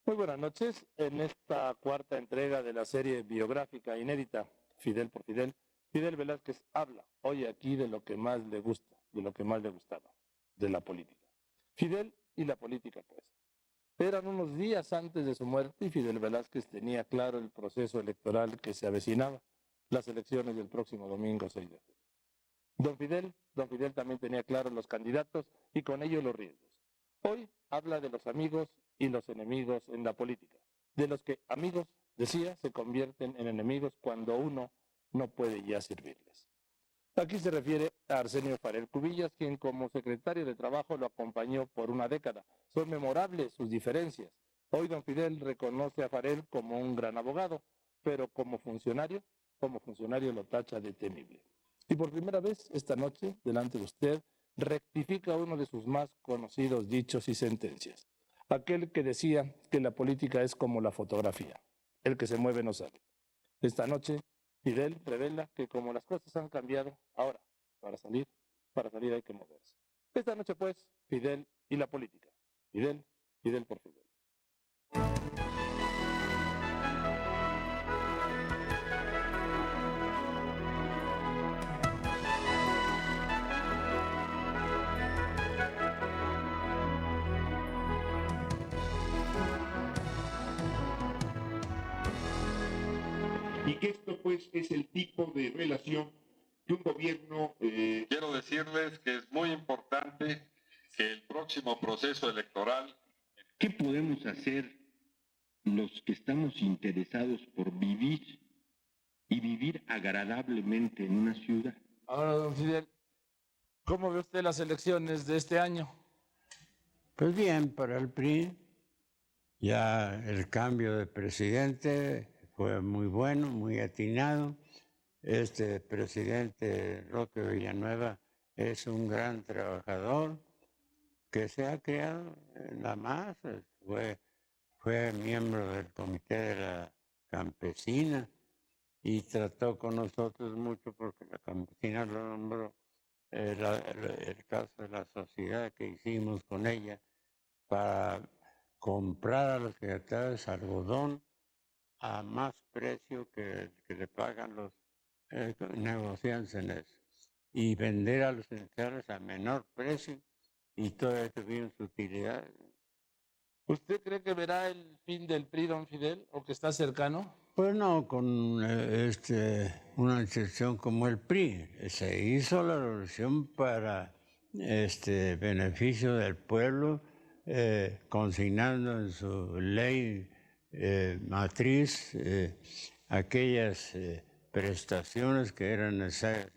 Muy buenas noches. En esta cuarta entrega de la serie biográfica inédita, Fidel por Fidel, Fidel Velázquez habla hoy aquí de lo que más le gusta, de lo que más le gustaba, de la política. Fidel y la política, pues. Eran unos días antes de su muerte y Fidel Velázquez tenía claro el proceso electoral que se avecinaba, las elecciones del próximo domingo 6 de julio. Don Fidel también tenía claro los candidatos y con ello los riesgos. Hoy habla de los amigos y los enemigos en la política, de los que amigos, decía, se convierten en enemigos cuando uno no puede ya servirles. Aquí se refiere a Arsenio Farel Cubillas, quien como secretario de Trabajo lo acompañó por una década. Son memorables sus diferencias. Hoy don Fidel reconoce a Farel como un gran abogado, pero como funcionario lo tacha de temible. Y por primera vez esta noche, delante de usted, rectifica uno de sus más conocidos dichos y sentencias. Aquel que decía que la política es como la fotografía. El que se mueve no sabe. Esta noche, Fidel revela que como las cosas han cambiado, ahora, para salir hay que moverse. Esta noche, pues, Fidel y la política. Fidel por Fidel. Y que esto pues es el tipo de relación que un gobierno... Quiero decirles que es muy importante que el próximo proceso electoral... ¿Qué podemos hacer los que estamos interesados por vivir y vivir agradablemente en una ciudad? Ahora, don Fidel, ¿cómo ve usted las elecciones de este año? Pues bien, para el PRI, ya el cambio de presidente fue muy bueno, muy atinado. Este presidente Roque Villanueva es un gran trabajador que se ha creado en la masa. Fue miembro del comité de la campesina y trató con nosotros mucho porque la campesina lo nombró el caso de la sociedad que hicimos con ella para comprar a los secretarios algodón a más precio que le pagan los negociantes en eso, y vender a los secretarios a menor precio, y todo esto tiene su utilidad. ¿Usted cree que verá el fin del PRI, don Fidel, o que está cercano? Pues no, con una institución como el PRI. Se hizo la revolución para beneficio del pueblo, consignando en su ley matriz aquellas prestaciones que eran necesarias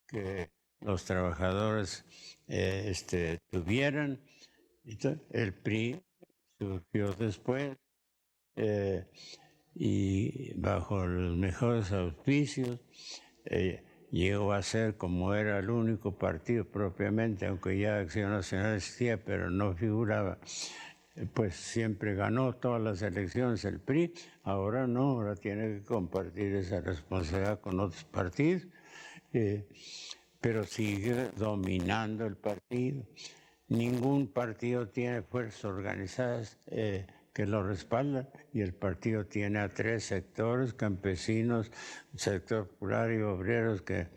que los trabajadores tuvieran. Entonces, el PRI surgió después y bajo los mejores auspicios llegó a ser, como era el único partido propiamente, aunque ya Acción Nacional existía, pero no figuraba, pues siempre ganó todas las elecciones el PRI. Ahora no, ahora tiene que compartir esa responsabilidad con otros partidos pero sigue dominando el partido. Ningún partido tiene fuerzas organizadas que lo respaldan, y el partido tiene a 3 sectores: campesinos, sector popular y obreros, que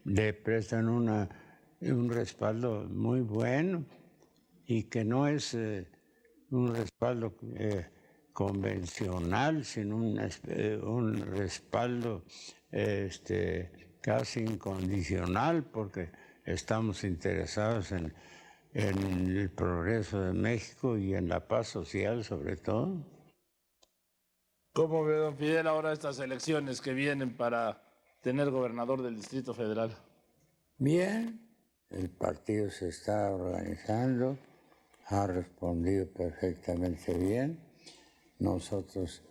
le prestan un respaldo muy bueno, y que no es un respaldo convencional, sino un respaldo casi incondicional, porque estamos interesados en el progreso de México y en la paz social, sobre todo. ¿Cómo ve, don Fidel, ahora estas elecciones que vienen para tener gobernador del Distrito Federal? Bien, el partido se está organizando, ha respondido perfectamente bien. Nosotros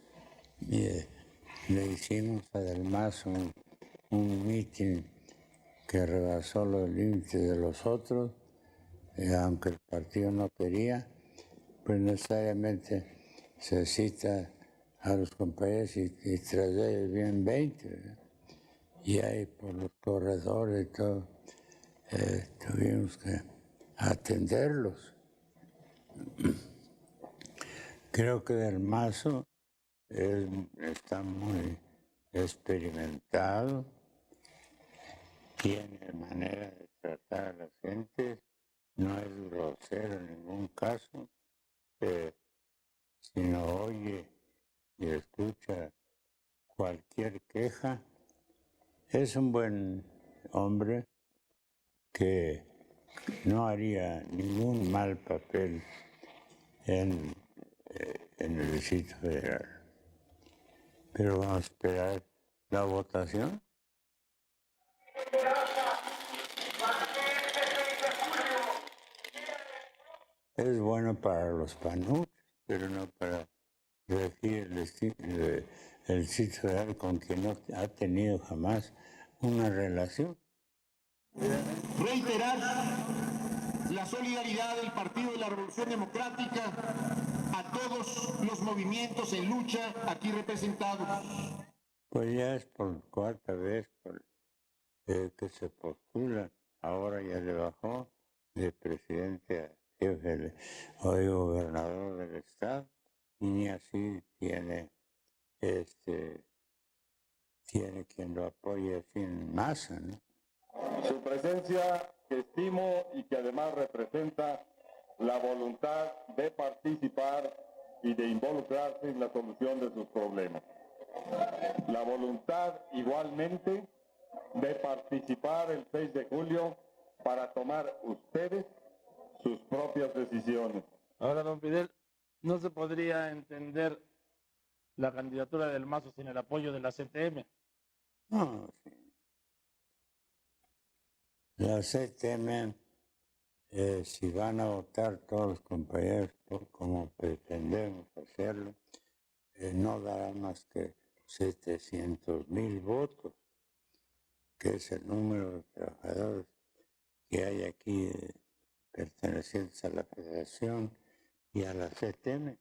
le hicimos a Del Mazo un mitin que rebasó los límites de los otros, aunque el partido no quería, pues necesariamente se cita a los compañeros y tras ellos vienen 20, ¿verdad? Y ahí por los corredores y todo, tuvimos que atenderlos. Creo que Del Mazo está muy experimentado, tiene manera de tratar a la gente, no es grosero en ningún caso, sino oye y escucha cualquier queja. Es un buen hombre que no haría ningún mal papel en el Distrito Federal. Pero vamos a esperar la votación. Es bueno para los panuchos, pero no para regir el Distrito Federal, con quien no ha tenido jamás una relación. Reiterar la solidaridad del Partido de la Revolución Democrática a todos los movimientos en lucha aquí representados. Pues ya es por 4ª vez que se postula. Ahora ya le bajó de presidente a jefe, hoy gobernador del estado, y ni así tiene quien lo apoye así en masa, ¿no? Su presencia, que estimo y que además representa la voluntad de participar y de involucrarse en la solución de sus problemas. La voluntad igualmente de participar el 6 de julio para tomar ustedes sus propias decisiones. Ahora, don Fidel, ¿no se podría entender la candidatura de Del Mazo sin el apoyo de la CTM? No, sí. La CTM, si van a votar todos los compañeros como pretendemos hacerlo, no dará más que 700,000 votos, que es el número de trabajadores que hay aquí pertenecientes a la Federación y a la CTM.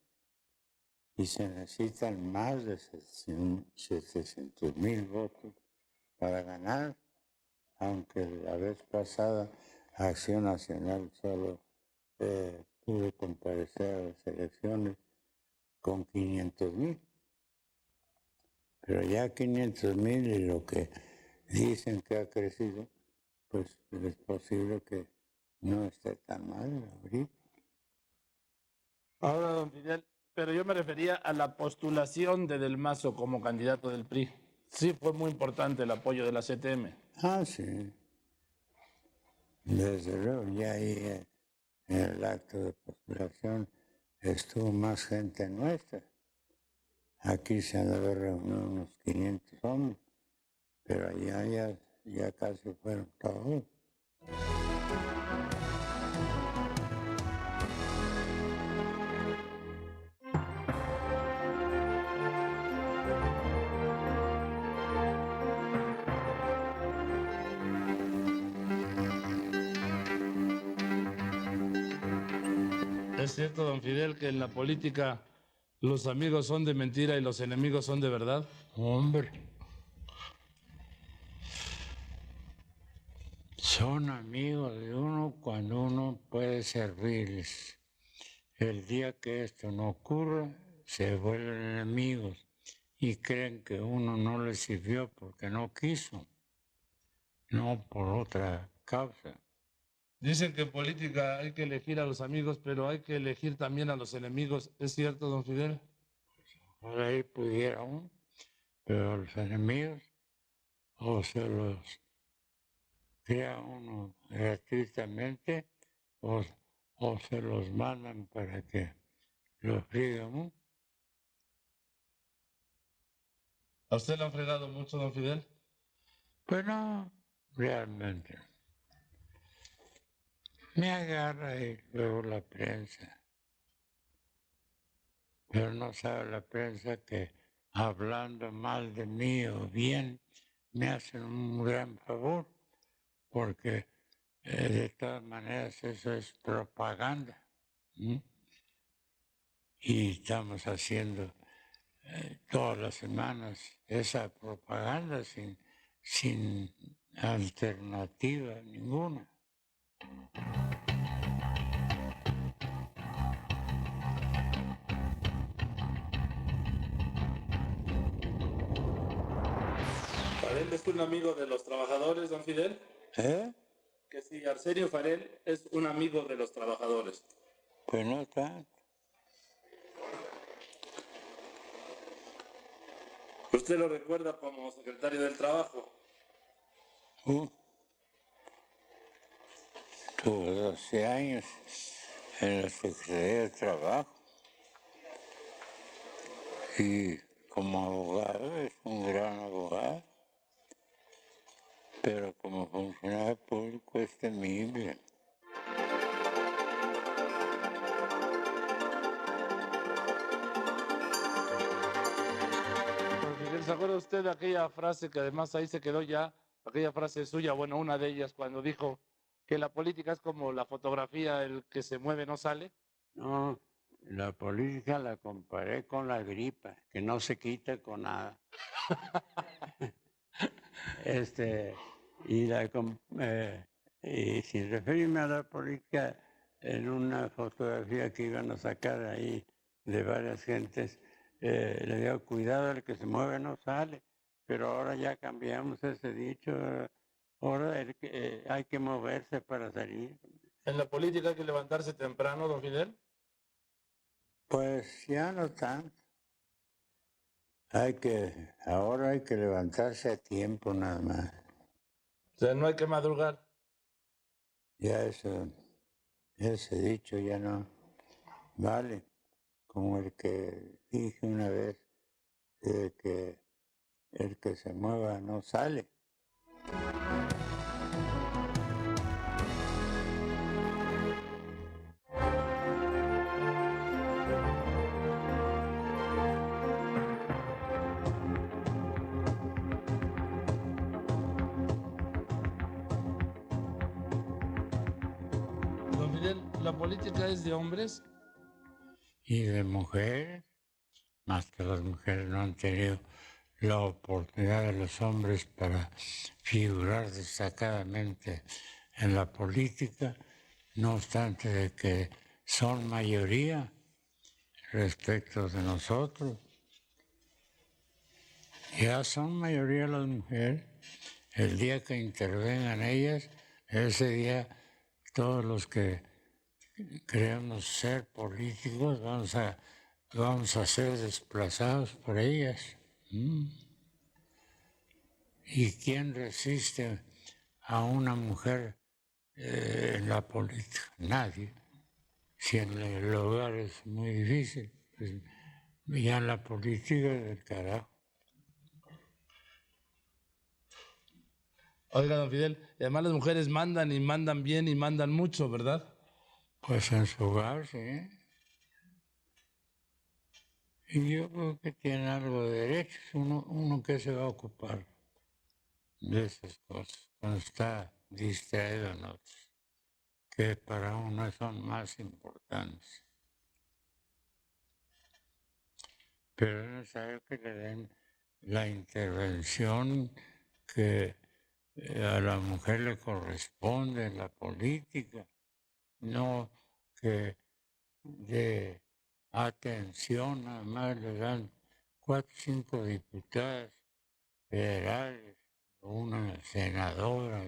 Y se necesitan más de 700,000 votos para ganar, aunque la vez pasada Acción Nacional solo pudo comparecer a las elecciones con 500,000. Pero ya 500,000 y lo que dicen que ha crecido, pues es posible que no esté tan mal ahorita. Ahora, don Fidel, pero yo me refería a la postulación de Del Mazo como candidato del PRI. Sí fue muy importante el apoyo de la CTM. Ah, sí. Desde luego, ya ahí en el acto de postulación estuvo más gente nuestra. Aquí se han de haber reunido unos 500 hombres, pero allá ya casi fueron todos. ¿Es cierto, don Fidel, que en la política los amigos son de mentira y los enemigos son de verdad? Hombre, Son amigos de uno cuando uno puede servirles. El día que esto no ocurra, se vuelven enemigos y creen que uno no les sirvió porque no quiso, no por otra causa. Dicen que en política hay que elegir a los amigos, pero hay que elegir también a los enemigos. ¿Es cierto, don Fidel? Por ahí pudiera uno, pero los enemigos o se los crea uno gratuitamente o se los mandan para que los friegan uno. ¿A usted le han fregado mucho, don Fidel? Pues no, realmente. Me agarra y luego la prensa. Pero no sabe la prensa que hablando mal de mí o bien me hacen un gran favor, porque de todas maneras eso es propaganda. Y estamos haciendo todas las semanas esa propaganda sin alternativa ninguna. ¿Farel es un amigo de los trabajadores, don Fidel? Que si Arsenio Farel es un amigo de los trabajadores. Pues no tanto. ¿Usted lo recuerda como secretario del Trabajo? Tuve 12 años en la Secretaría de Trabajo y como abogado es un gran abogado, pero como funcionario público es temible. ¿Se acuerda usted de aquella frase que además ahí se quedó ya, aquella frase suya, bueno, una de ellas, cuando dijo que la política es como la fotografía, el que se mueve no sale? No, la política la comparé con la gripa, que no se quita con nada. Y sin referirme a la política, en una fotografía que iban a sacar ahí de varias gentes, le digo, cuidado, el que se mueve no sale, pero ahora ya cambiamos ese dicho, ahora hay que moverse para salir. ¿En la política hay que levantarse temprano, don Fidel? Pues ya no tanto. Ahora hay que levantarse a tiempo nada más. O sea, no hay que madrugar. Ya ese dicho ya no vale. Como el que dije una vez, de que el que se mueva no sale. Don Fidel, ¿la política es de hombres? Y de mujeres, más que las mujeres no han tenido la oportunidad de los hombres para figurar destacadamente en la política, no obstante de que son mayoría respecto de nosotros. Ya son mayoría las mujeres. El día que intervengan ellas, ese día todos los que creemos ser políticos vamos a ser desplazados por ellas. ¿Y quién resiste a una mujer en la política? Nadie. Si en el hogar es muy difícil, pues ya en la política del carajo. Oiga, don Fidel, además las mujeres mandan y mandan bien y mandan mucho, ¿verdad? Pues en su hogar, sí. Y yo creo que tiene algo de derechos. Uno que se va a ocupar de esas cosas cuando está distraído en otras, que para uno son más importantes. Pero es necesario que le den la intervención que a la mujer le corresponde la política, no que de atención, nada más le dan 4 o 5 diputadas federales, una senadora.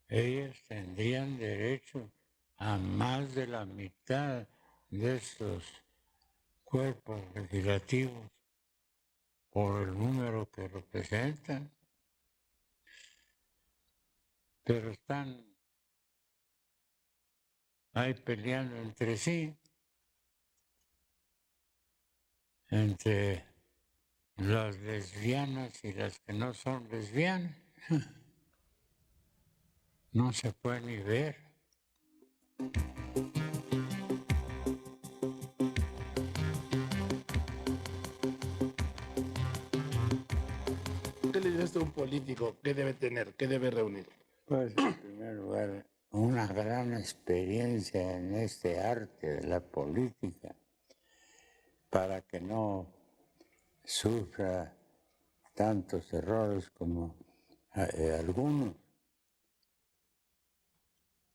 Ellas tendrían derecho a más de la mitad de estos cuerpos legislativos por el número que representan, pero están ahí peleando entre sí, entre las lesbianas y las que no son lesbianas. No se puede ni ver. ¿Qué le dice a un político? ¿Qué debe tener? ¿Qué debe reunir? Pues, en primer lugar, una gran experiencia en este arte de la política para que no sufra tantos errores como algunos.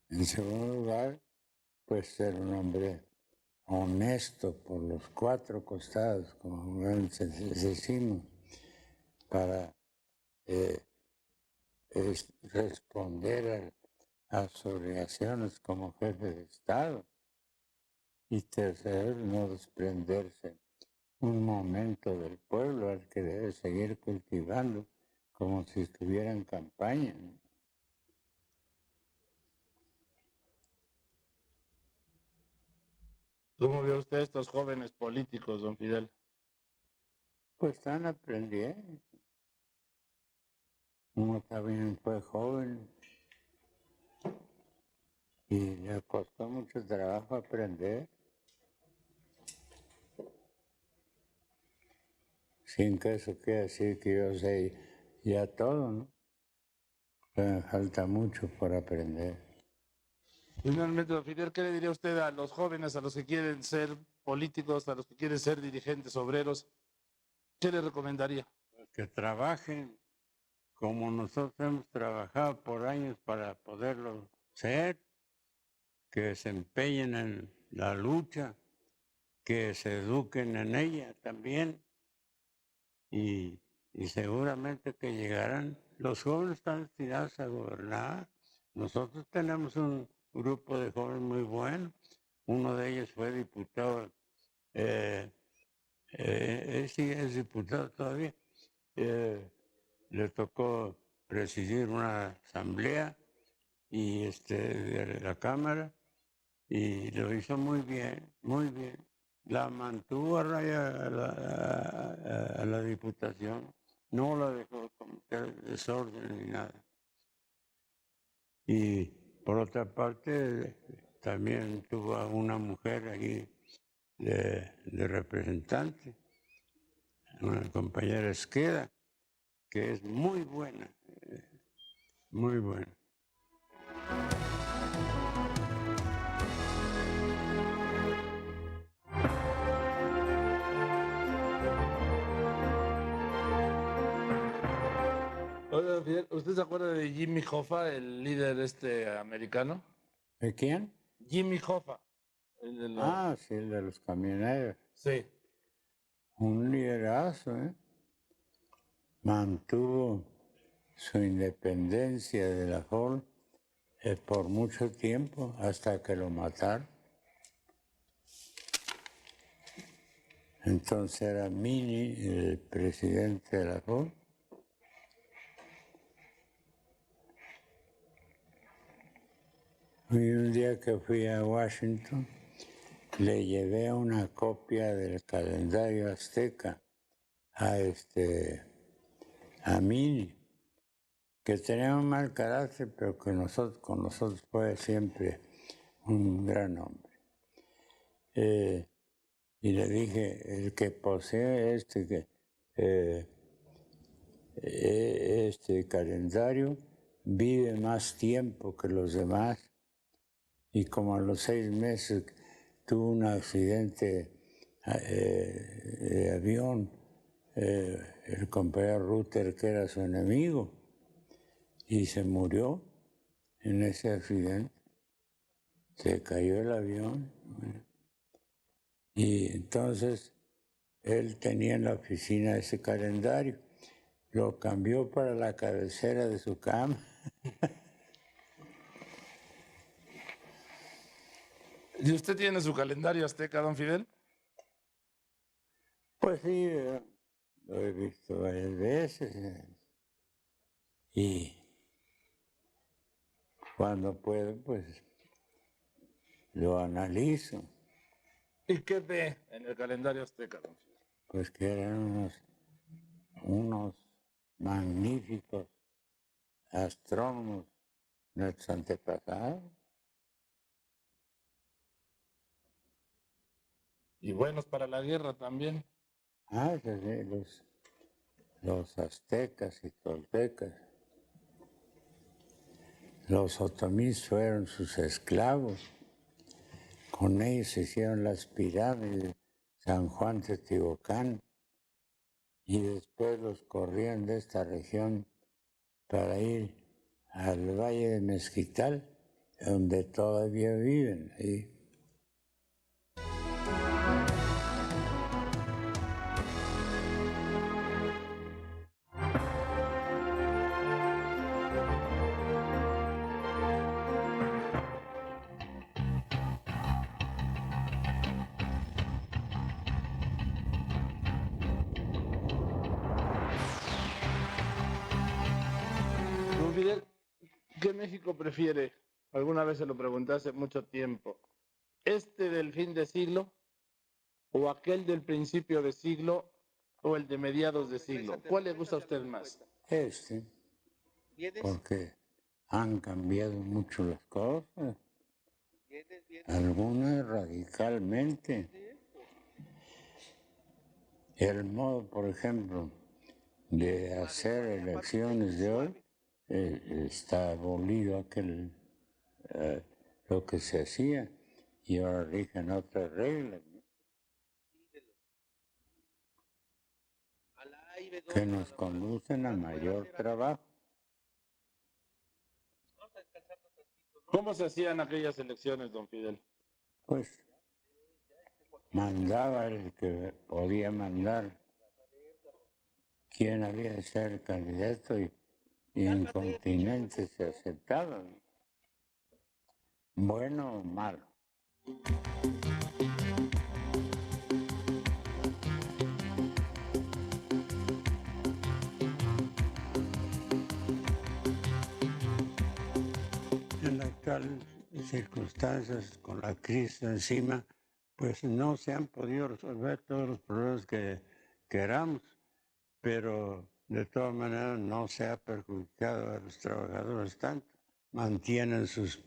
En segundo lugar, pues ser un hombre honesto por los 4 costados, como decimos, para responder a sus obligaciones como jefe de Estado. Y tercero, no desprenderse un momento del pueblo al que debe seguir cultivando como si estuviera en campaña, ¿no? ¿Cómo ve usted a estos jóvenes políticos, don Fidel? Pues están aprendiendo. Uno también fue joven y le costó mucho trabajo aprender. Sin que eso quiera decir que yo sé ya todo, ¿no? Me falta mucho por aprender. Finalmente, don Fidel, ¿qué le diría usted a los jóvenes, a los que quieren ser políticos, a los que quieren ser dirigentes obreros? ¿Qué le recomendaría? Que trabajen como nosotros hemos trabajado por años para poderlo ser, que se empeñen en la lucha, que se eduquen en ella también y seguramente que llegarán. Los jóvenes están destinados a gobernar. Nosotros tenemos un grupo de jóvenes muy bueno. Uno de ellos fue diputado, sí es diputado todavía. Le tocó presidir una asamblea y de la Cámara y lo hizo muy bien, muy bien. La mantuvo a raya a la Diputación, no la dejó cometer desorden ni nada. Y por otra parte, también tuvo a una mujer allí de representante, una compañera Esqueda, que es muy buena, muy buena. Oiga, Fidel, ¿usted se acuerda de Jimmy Hoffa, el líder americano? ¿De quién? Jimmy Hoffa. Sí, el de los camioneros. Sí. Un liderazo, ¿eh? Mantuvo su independencia de la Ford por mucho tiempo, hasta que lo mataron. Entonces era Mini el presidente de la Ford. Y un día que fui a Washington, le llevé una copia del calendario azteca a Mini, que tenía un mal carácter, pero que con nosotros fue siempre un gran hombre. Y le dije, el que posee este calendario vive más tiempo que los demás, y como a los 6 meses tuvo un accidente de avión el compañero Ruther, que era su enemigo, y se murió en ese accidente. Se cayó el avión. Y entonces él tenía en la oficina ese calendario. Lo cambió para la cabecera de su cama. ¿Y usted tiene su calendario azteca, don Fidel? Pues sí, lo he visto varias veces. Y cuando puedo, pues lo analizo. ¿Y qué ve en el calendario azteca, don Fidel? Pues que eran unos magníficos astrónomos nuestros antepasados. Y buenos para la guerra también. Ah, sí, los aztecas y toltecas. Los otomís fueron sus esclavos. Con ellos se hicieron las pirámides, San Juan Teotihuacán, y después los corrían de esta región para ir al Valle de Mezquital, donde todavía viven ahí. Don Fidel, ¿qué México prefiere? Alguna vez se lo pregunté hace mucho tiempo. ¿Este del fin de siglo o aquel del principio de siglo o el de mediados de siglo? ¿Cuál le gusta a usted más? Este, porque han cambiado mucho las cosas, algunas radicalmente. El modo, por ejemplo, de hacer elecciones de hoy está abolido aquel lo que se hacía y ahora rigen otras reglas, ¿no? Que nos conducen a mayor trabajo. ¿Cómo se hacían aquellas elecciones, don Fidel? Pues mandaba el que podía mandar quién había de ser candidato y en continentes se aceptaba. Bueno o malo. En las actuales circunstancias, con la crisis encima, pues no se han podido resolver todos los problemas que queramos, pero de todas maneras no se ha perjudicado a los trabajadores tanto. Mantienen sus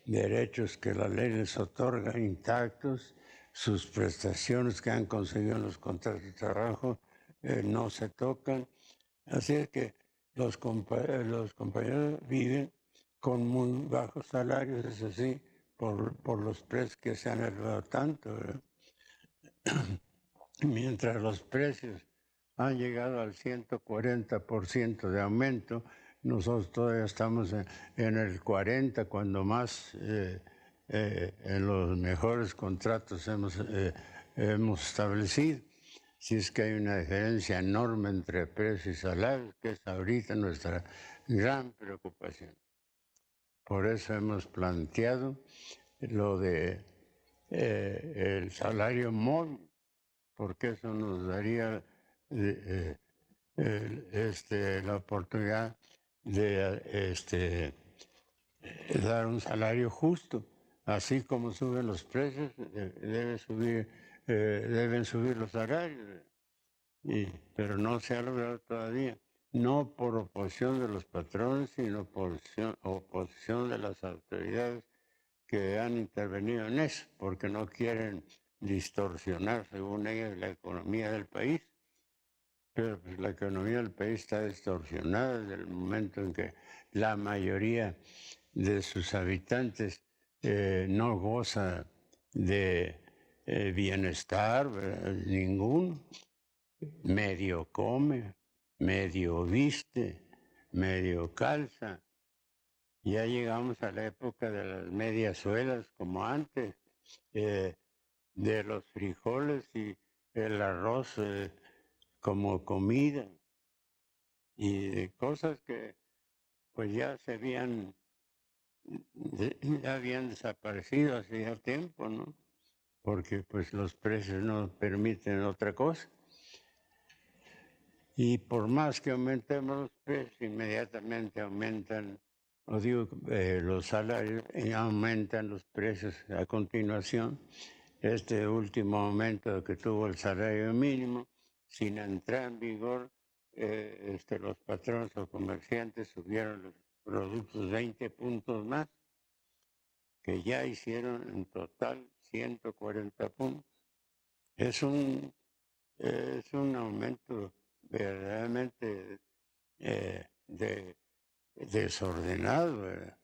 derechos que la ley les otorga intactos, sus prestaciones que han conseguido en los contratos de trabajo no se tocan. Así es que los compañeros viven con muy bajos salarios, eso sí, por los precios que se han elevado tanto, ¿verdad? Mientras los precios han llegado al 140% de aumento, nosotros todavía estamos en el 40%, cuando más en los mejores contratos hemos establecido. Si es que hay una diferencia enorme entre precios y salarios, que es ahorita nuestra gran preocupación. Por eso hemos planteado lo de el salario móvil, porque eso nos daría la oportunidad de dar un salario justo. Así como suben los precios, deben subir los salarios. Pero no se ha logrado todavía. No por oposición de los patrones, sino por oposición de las autoridades que han intervenido en eso, porque no quieren distorsionar, según ellos, la economía del país. Pero pues, la economía del país está distorsionada desde el momento en que la mayoría de sus habitantes no goza de bienestar ninguno. medio come, medio viste, medio calza. Ya llegamos a la época de las medias suelas, como antes, de los frijoles y el arroz como comida, y de cosas que pues ya ya habían desaparecido hace ya tiempo, ¿no? Porque pues los precios no permiten otra cosa. Y por más que aumentemos los precios, inmediatamente aumentan, los salarios, y aumentan los precios a continuación. Este último aumento que tuvo el salario mínimo, sin entrar en vigor, los patrones o comerciantes subieron los productos 20 puntos más, que ya hicieron en total 140 puntos. Es un aumento verdaderamente desordenado, ¿verdad?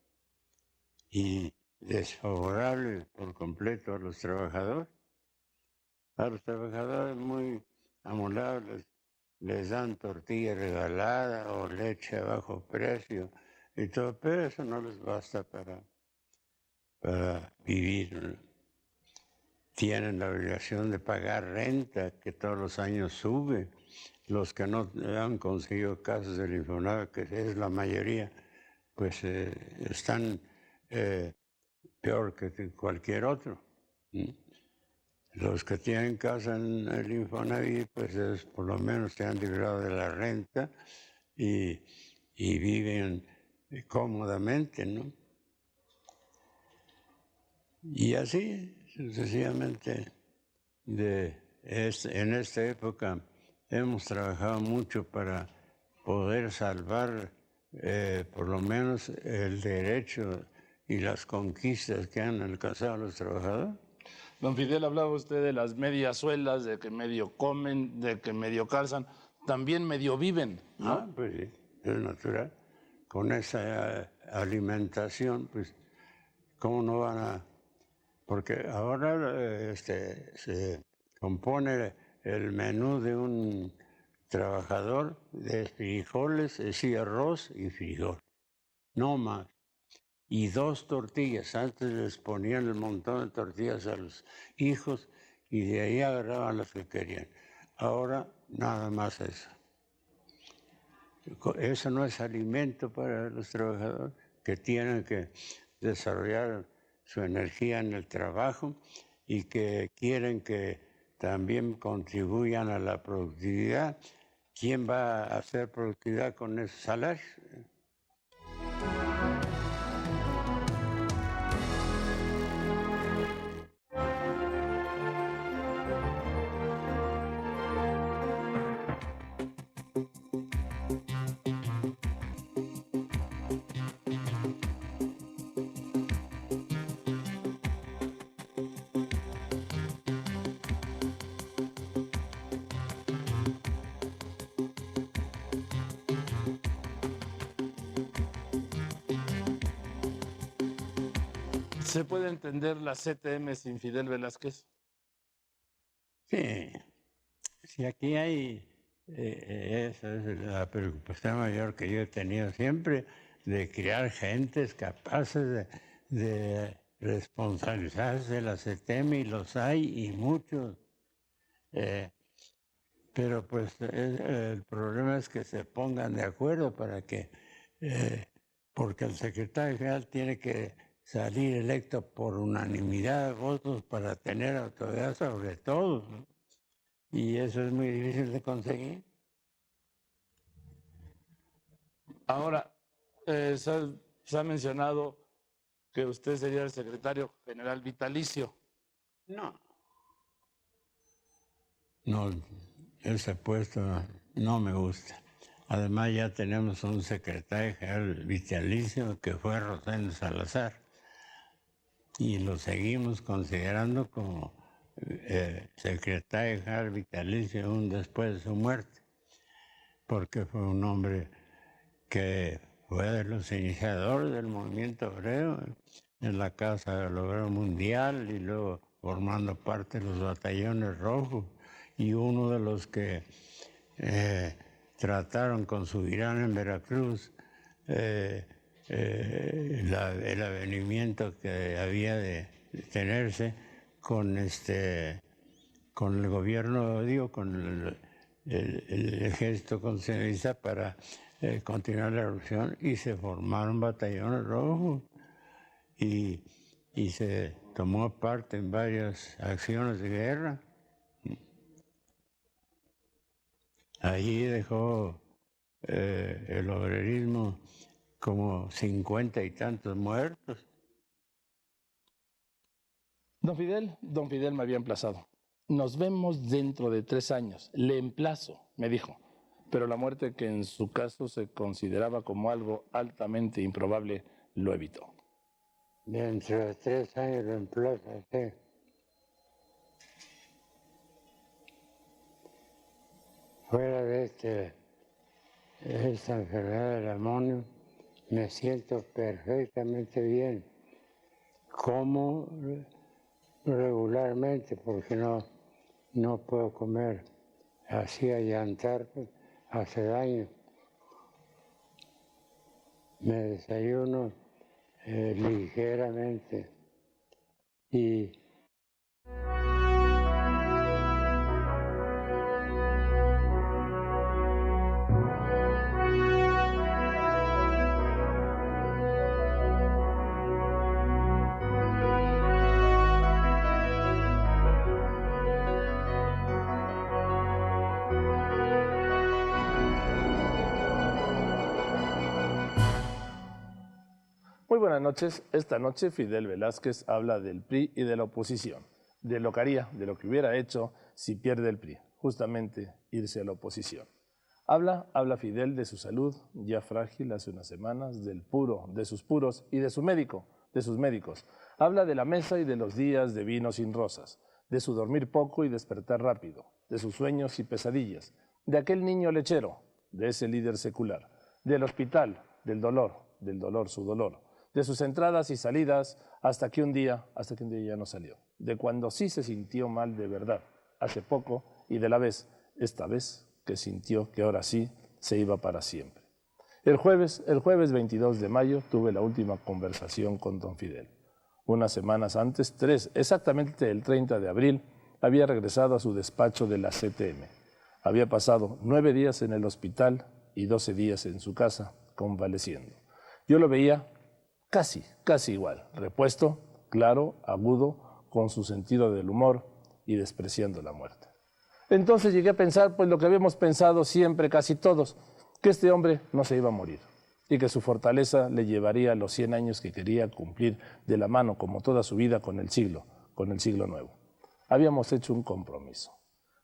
Y desfavorable por completo a los trabajadores. A los trabajadores muy amolables les dan tortilla regalada o leche a bajo precio y todo, pero eso no les basta para vivir, ¿no? Tienen la obligación de pagar renta, que todos los años sube. Los que no han conseguido casas del Infonavit, que es la mayoría, pues están peor que cualquier otro. Los que tienen casa en el Infonavit, pues por lo menos se han librado de la renta y viven cómodamente, ¿no? Y así sucesivamente, en esta época hemos trabajado mucho para poder salvar por lo menos el derecho y las conquistas que han alcanzado los trabajadores. Don Fidel, hablaba usted de las medias suelas, de que medio comen, de que medio calzan, también medio viven, ¿no? Ah, pues sí, es natural. Con esa alimentación, pues, ¿cómo no van a...? Porque ahora se compone el menú de un trabajador de frijoles, es decir, arroz y frijol, no más. Y 2 tortillas. Antes les ponían el montón de tortillas a los hijos y de ahí agarraban las que querían. Ahora nada más eso. Eso no es alimento para los trabajadores, que tienen que desarrollar su energía en el trabajo y que quieren que también contribuyan a la productividad. ¿Quién va a hacer productividad con esos salarios? ¿Se puede entender la CTM sin Fidel Velázquez? Sí, sí, aquí hay, esa es la preocupación mayor que yo he tenido siempre, de crear gentes capaces de responsabilizarse de la CTM, y los hay, y muchos. Pero pues el problema es que se pongan de acuerdo para que, porque el secretario general tiene que salir electo por unanimidad de votos para tener autoridad sobre todo, ¿no? Y eso es muy difícil de conseguir. Ahora, se ha mencionado que usted sería el secretario general vitalicio. No. No, ese puesto no me gusta. Además ya tenemos un secretario general vitalicio que fue Rosendo Salazar, y lo seguimos considerando como secretario general vitalicio aún después de su muerte, porque fue un hombre que fue de los iniciadores del movimiento obrero en la Casa del Obrero Mundial, y luego formando parte de los batallones rojos, y uno de los que trataron con Subirán en Veracruz el avenimiento que había de tenerse con el gobierno, digo, con el ejército constitucionalista para continuar la revolución, y se formaron batallones rojos y se tomó parte en varias acciones de guerra. Allí dejó el obrerismo como 50 y tantos muertos. Don Fidel me había emplazado. Nos vemos dentro de 3 años. Le emplazo, me dijo. Pero la muerte, que en su caso se consideraba como algo altamente improbable, lo evitó. Dentro de 3 años lo emplazo, ¿sí? Fuera de esta enfermedad del amonio, me siento perfectamente bien. Como regularmente, porque no puedo comer así, allantar, hace daño. Me desayuno ligeramente y Muy buenas noches. Esta noche Fidel Velázquez habla del PRI y de la oposición, de lo que haría, de lo que hubiera hecho si pierde el PRI, justamente irse a la oposición. Habla Fidel de su salud, ya frágil hace unas semanas, del puro, de sus puros y de su médico, de sus médicos. Habla de la mesa y de los días de vino sin rosas, de su dormir poco y despertar rápido, de sus sueños y pesadillas, de aquel niño lechero, de ese líder secular, del hospital, del dolor su dolor, de sus entradas y salidas hasta que un día ya no salió, de cuando sí se sintió mal de verdad, hace poco, y de esta vez que sintió que ahora sí se iba para siempre. El jueves 22 de mayo tuve la última conversación con don Fidel. Unas semanas antes, exactamente el 30 de abril, había regresado a su despacho de la CTM. Había pasado 9 días en el hospital y 12 días en su casa, convaleciendo. Yo lo veía casi igual, repuesto, claro, agudo, con su sentido del humor y despreciando la muerte. Entonces llegué a pensar, pues lo que habíamos pensado siempre, casi todos, que este hombre no se iba a morir y que su fortaleza le llevaría a los 100 años que quería cumplir de la mano, como toda su vida, con el siglo nuevo. Habíamos hecho un compromiso.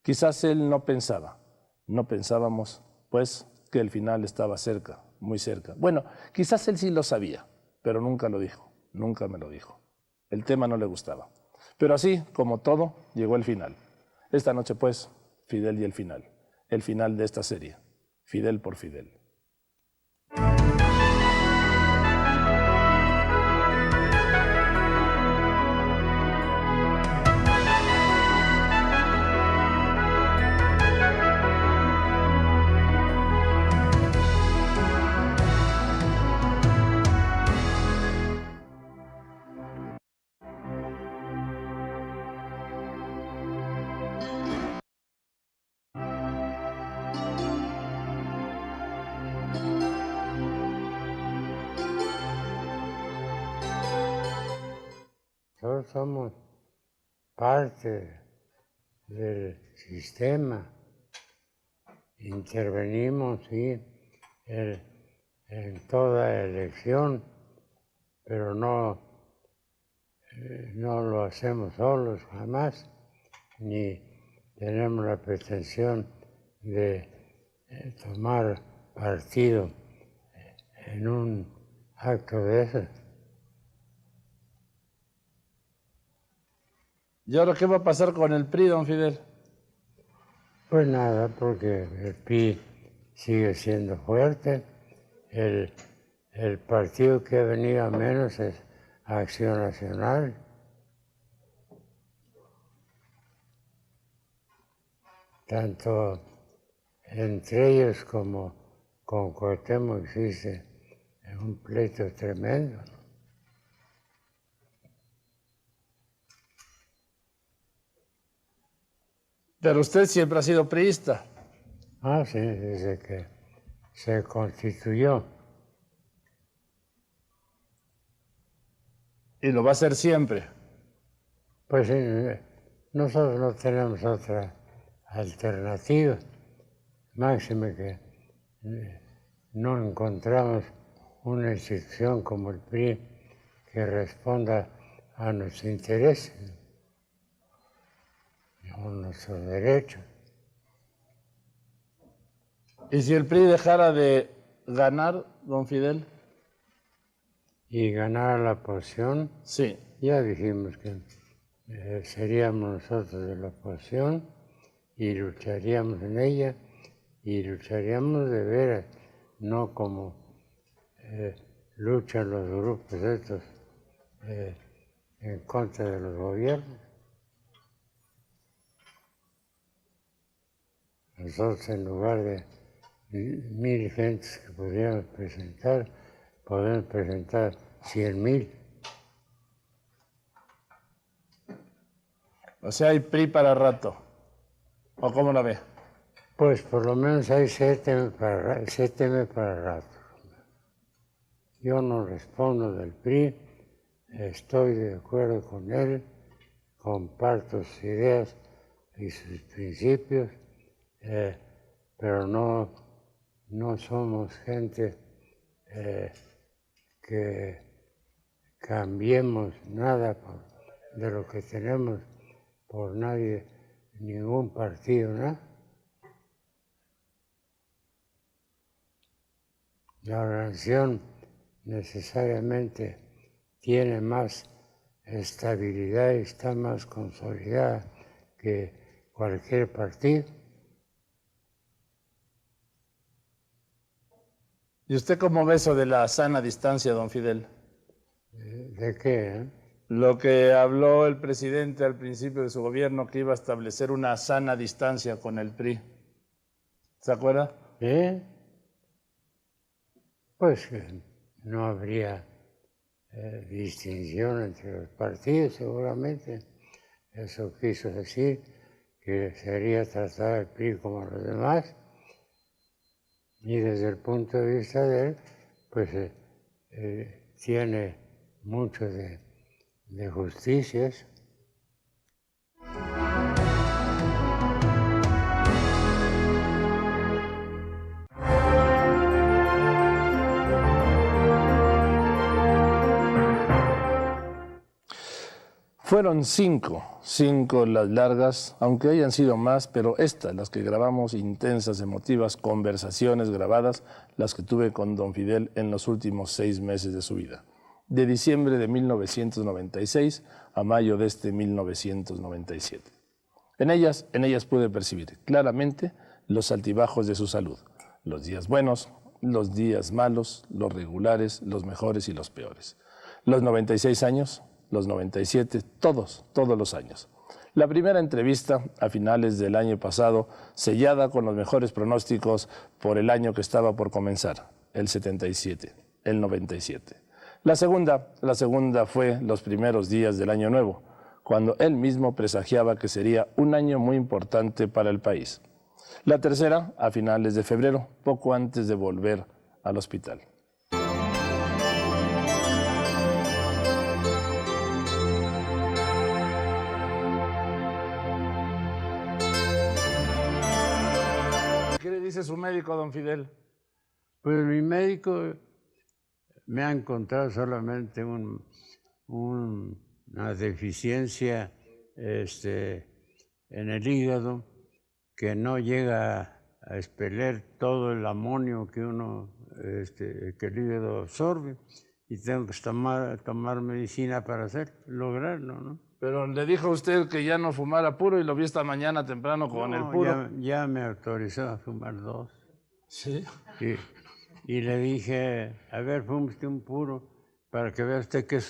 Quizás él no pensábamos, pues, que el final estaba cerca, muy cerca. Bueno, quizás él sí lo sabía, pero nunca lo dijo, nunca me lo dijo. El tema no le gustaba. Pero así, como todo, llegó el final. Esta noche, pues, Fidel y el final de esta serie, Fidel por Fidel. Todos somos parte del sistema, intervenimos, sí, en toda elección, pero no lo hacemos solos jamás, ni tenemos la pretensión de tomar partido en un acto de ese. ¿Y ahora qué va a pasar con el PRI, don Fidel? Pues nada, porque el PRI sigue siendo fuerte. El partido que ha venido a menos es Acción Nacional. tanto entre ellos como con Cuauhtémoc existe un pleito tremendo. Pero usted siempre ha sido priista. Ah, sí, desde que se constituyó. Y lo va a hacer siempre. Pues nosotros no tenemos otra alternativa, máxime que no encontramos una institución como el PRI que responda a nuestros intereses o nuestros derechos. ¿Y si el PRI dejara de ganar, don Fidel? Y ganara la oposición, sí. Ya dijimos que seríamos nosotros de la oposición y lucharíamos en ella y lucharíamos de veras, no como luchan los grupos estos en contra de los gobiernos. Nosotros, en lugar de 1000 gentes que podríamos presentar, podemos presentar 100,000. O sea, hay PRI para rato. ¿O cómo la ve? Pues por lo menos hay 7 para rato. Yo no respondo del PRI, estoy de acuerdo con él, comparto sus ideas y sus principios, pero no somos gente que cambiemos nada de lo que tenemos por nadie, ningún partido, ¿no? La nación necesariamente tiene más estabilidad y está más consolidada que cualquier partido. ¿Y usted cómo ve eso de la sana distancia, don Fidel? ¿De qué? Lo que habló el presidente al principio de su gobierno, que iba a establecer una sana distancia con el PRI. ¿Se acuerda? ¿Sí? Pues no habría distinción entre los partidos, seguramente. Eso quiso decir que sería tratar al PRI como a los demás. Y desde el punto de vista de él, pues tiene mucho de justicias. Fueron cinco las largas, aunque hayan sido más, pero estas, las que grabamos, intensas, emotivas, conversaciones grabadas, las que tuve con don Fidel en los últimos 6 meses de su vida. De diciembre de 1996 a mayo de 1997. En ellas pude percibir claramente los altibajos de su salud, los días buenos, los días malos, los regulares, los mejores y los peores. Los 96 años, los 97, todos los años. La primera entrevista a finales del año pasado, sellada con los mejores pronósticos por el año que estaba por comenzar, el 77, el 97. La segunda fue los primeros días del año nuevo, cuando él mismo presagiaba que sería un año muy importante para el país. La tercera, a finales de febrero, poco antes de volver al hospital. ¿Qué le dice su médico, don Fidel? Pues mi médico me ha encontrado solamente una deficiencia en el hígado que no llega a expeler todo el amonio que que el hígado absorbe y tengo que tomar medicina para lograrlo, ¿no? Pero le dijo usted que ya no fumara puro y lo vi esta mañana temprano con el puro. Ya me autorizó a fumar 2. ¿Sí? Y le dije, a ver, fúmate un puro para que vea usted que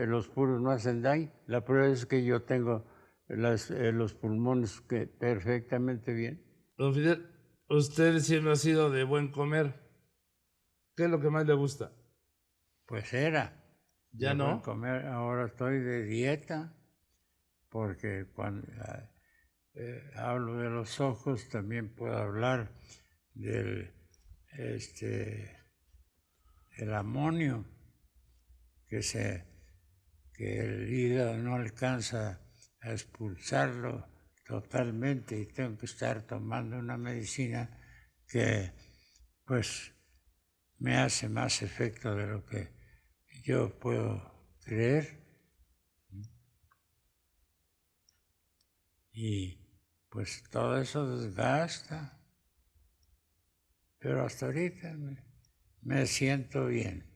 los puros no hacen daño. La prueba es que yo tengo los pulmones perfectamente bien. Don Fidel, usted siempre ha sido de buen comer. ¿Qué es lo que más le gusta? Pues era. ¿Ya de no? buen comer. Ahora estoy de dieta, porque cuando hablo de los ojos, también puedo hablar del el amonio, que el hígado no alcanza a expulsarlo totalmente y tengo que estar tomando una medicina que pues me hace más efecto de lo que yo puedo creer. Y pues todo eso desgasta, pero hasta ahorita me siento bien.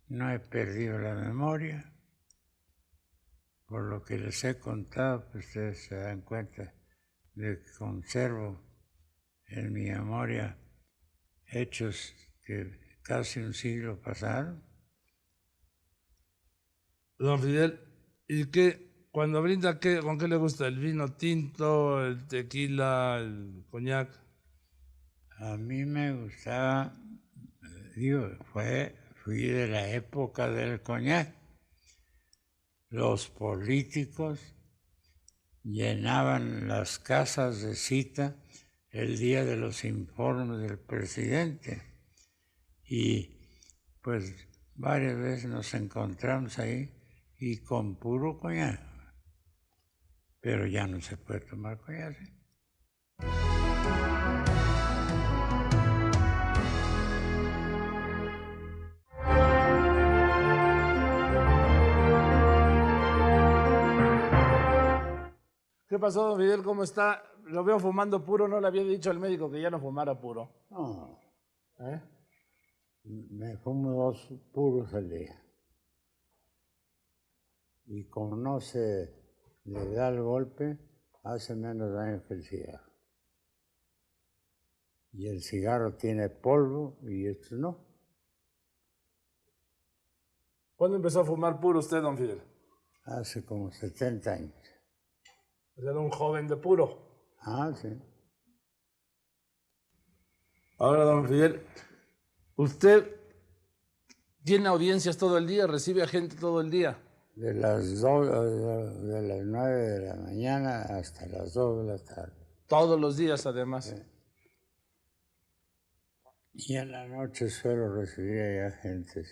No he perdido la memoria. Por lo que les he contado, pues ustedes se dan cuenta de que conservo en mi memoria hechos que casi un siglo pasaron. Don Fidel, ¿y cuando brinda, con qué le gusta? ¿El vino tinto, el tequila, el coñac? A mí me gustaba, fui de la época del coñac. Los políticos llenaban las casas de cita el día de los informes del presidente y pues varias veces nos encontramos ahí y con puro coñac, pero ya no se puede tomar coñac. ¿Sí? ¿Qué pasó, don Fidel? ¿Cómo está? Lo veo fumando puro, no le había dicho al médico que ya no fumara puro. No. Me fumo 2 puros al día. Y como no se le da el golpe, hace menos daño que el cigarro. Y el cigarro tiene polvo y esto no. ¿Cuándo empezó a fumar puro usted, don Fidel? Hace como 70 años. Era un joven de puro. Ah, sí. Ahora, don Fidel, ¿usted tiene audiencias todo el día? ¿Recibe a gente todo el día? De las 9 de la mañana hasta las 2 de la tarde. Todos los días, además. Sí. Y en la noche suelo recibir allá gente.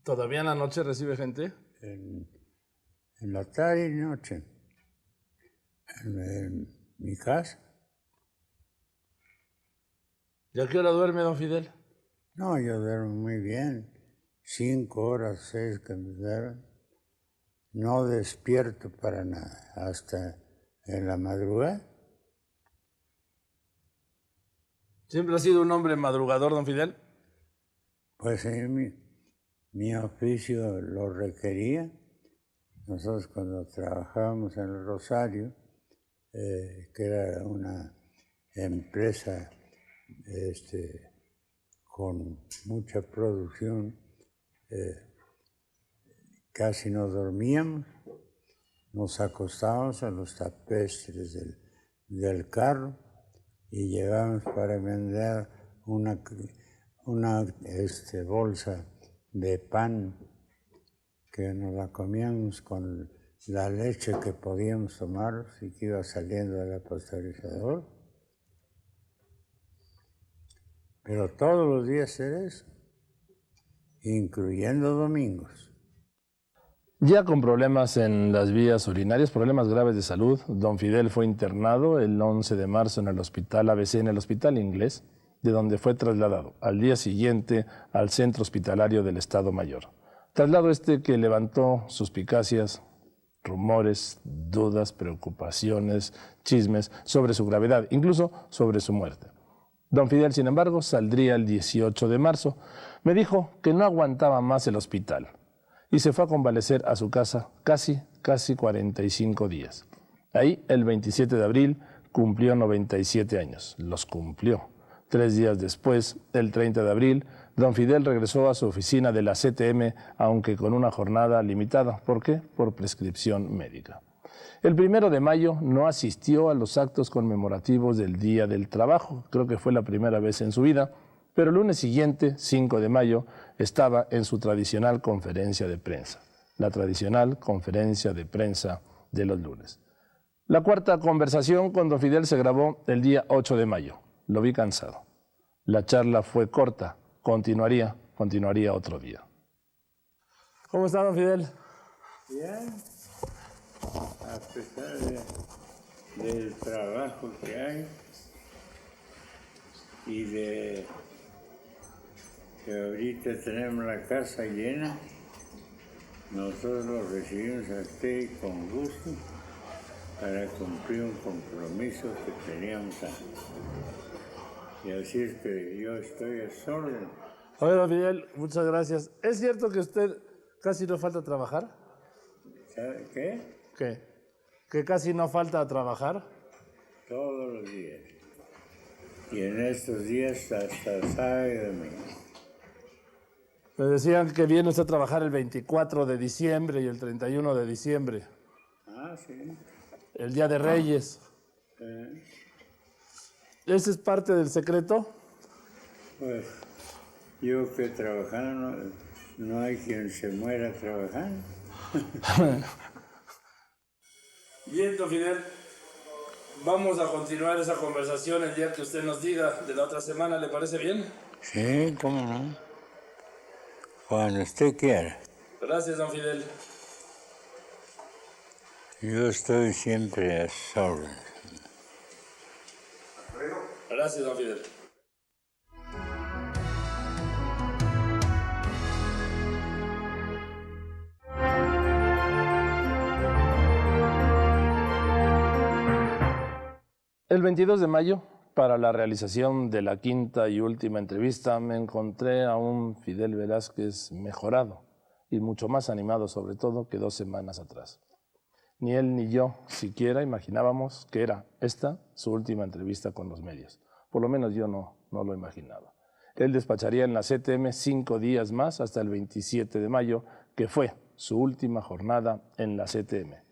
¿Todavía en la noche recibe gente? En la tarde y noche. En mi casa. ¿Y a qué hora duerme, don Fidel? No, yo duermo muy bien. 5 horas, 6 que me duermen. No despierto para nada, hasta en la madrugada. ¿Siempre ha sido un hombre madrugador, don Fidel? Pues sí, mi oficio lo requería. Nosotros cuando trabajábamos en el Rosario, que era una empresa con mucha producción, casi no dormíamos, nos acostábamos a los tapetes del carro y llevábamos para vender una bolsa de pan que nos la comíamos con la leche que podíamos tomar y que iba saliendo del pasteurizador. Pero todos los días era eso, incluyendo domingos. Ya con problemas en las vías urinarias, problemas graves de salud, don Fidel fue internado el 11 de marzo en el hospital ABC, en el Hospital Inglés, de donde fue trasladado al día siguiente al Centro Hospitalario del Estado Mayor. Traslado que levantó suspicacias, rumores, dudas, preocupaciones, chismes sobre su gravedad, incluso sobre su muerte. Don Fidel, sin embargo, saldría el 18 de marzo. Me dijo que no aguantaba más el hospital y se fue a convalecer a su casa casi 45 días. Ahí, el 27 de abril, cumplió 97 años. Los cumplió. 3 días después, el 30 de abril, Don Fidel regresó a su oficina de la CTM, aunque con una jornada limitada. ¿Por qué? Por prescripción médica. El 1 de mayo no asistió a los actos conmemorativos del Día del Trabajo. Creo que fue la primera vez en su vida. Pero el lunes siguiente, 5 de mayo, estaba en su tradicional conferencia de prensa. La tradicional conferencia de prensa de los lunes. La cuarta conversación con don Fidel se grabó el día 8 de mayo. Lo vi cansado. La charla fue corta. Continuaría otro día. ¿Cómo está, don Fidel? Bien, a pesar del trabajo que hay y de que ahorita tenemos la casa llena, nosotros lo recibimos a usted con gusto para cumplir un compromiso que teníamos antes. Y así es que yo estoy a su orden. A ver, don Fidel, muchas gracias. ¿Es cierto que usted casi no falta a trabajar? ¿Sabe qué? ¿Qué? ¿Que casi no falta a trabajar? Todos los días. Y en estos días hasta sabe domingo. Me decían que viene usted a trabajar el 24 de diciembre y el 31 de diciembre. Ah, sí. El Día de Reyes. ¿Ese es parte del secreto? Pues yo que trabajando, no hay quien se muera trabajando. Bien, don Fidel. Vamos a continuar esa conversación el día que usted nos diga de la otra semana. ¿Le parece bien? Sí, cómo no. Cuando usted quiera. Gracias, don Fidel. Yo estoy siempre a su orden. Gracias, don Fidel. El 22 de mayo, para la realización de la quinta y última entrevista, me encontré a un Fidel Velázquez mejorado y mucho más animado, sobre todo, que 2 semanas atrás. Ni él ni yo siquiera imaginábamos que era esta su última entrevista con los medios. Por lo menos yo no lo imaginaba. Él despacharía en la CTM 5 días más hasta el 27 de mayo, que fue su última jornada en la CTM.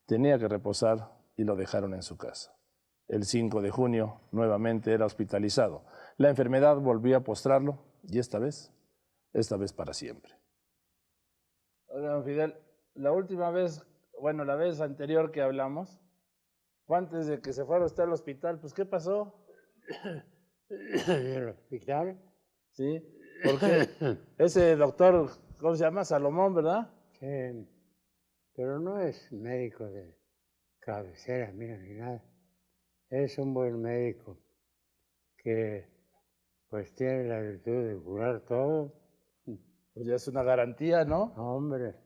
Tenía que reposar y lo dejaron en su casa. El 5 de junio nuevamente era hospitalizado. La enfermedad volvió a postrarlo y esta vez para siempre. Oiga, don Fidel, la última vez, bueno, la vez anterior que hablamos, fue antes de que se fuera usted al hospital, pues ¿qué pasó? ¿El hospital? Sí, porque ese doctor, ¿cómo se llama? Salomón, ¿verdad? Sí, pero no es médico de cabecera, mira, ni nada. Es un buen médico que pues tiene la virtud de curar todo. Pues ya es una garantía, ¿no? Hombre,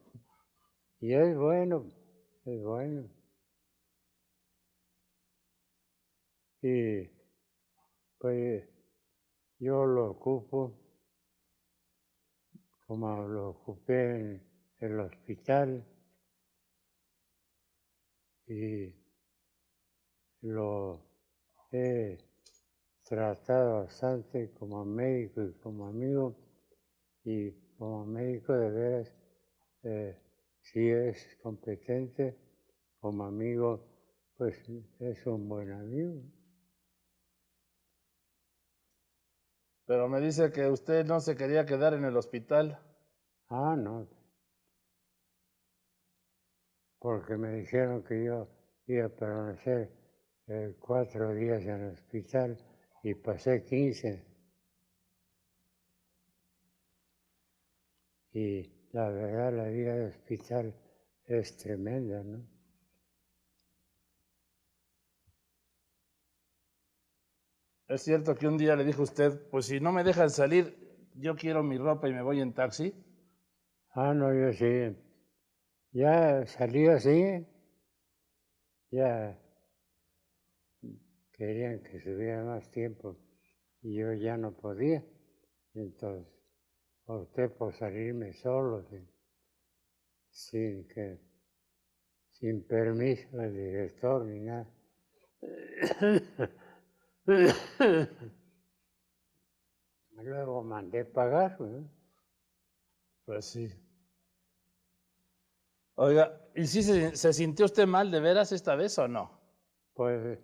y es bueno, es bueno. Y pues yo lo ocupo como lo ocupé en el hospital y lo he tratado bastante como médico y como amigo, y como médico de veras si es competente, como amigo pues es un buen amigo. Pero me dice que usted no se quería quedar en el hospital. Ah, no. Porque me dijeron que yo iba a permanecer 4 días en el hospital y pasé 15. Y la verdad, la vida de hospital es tremenda, ¿no? ¿Es cierto que un día le dijo usted, pues si no me dejan salir, yo quiero mi ropa y me voy en taxi? Ah, no, yo sí. Ya salí así, ya querían que estuviera más tiempo y yo ya no podía. Entonces, opté por salirme solo, sin permiso del director ni nada. Luego mandé pagar, ¿no? Pues sí. Oiga, ¿y si se sintió usted mal de veras esta vez o no? Pues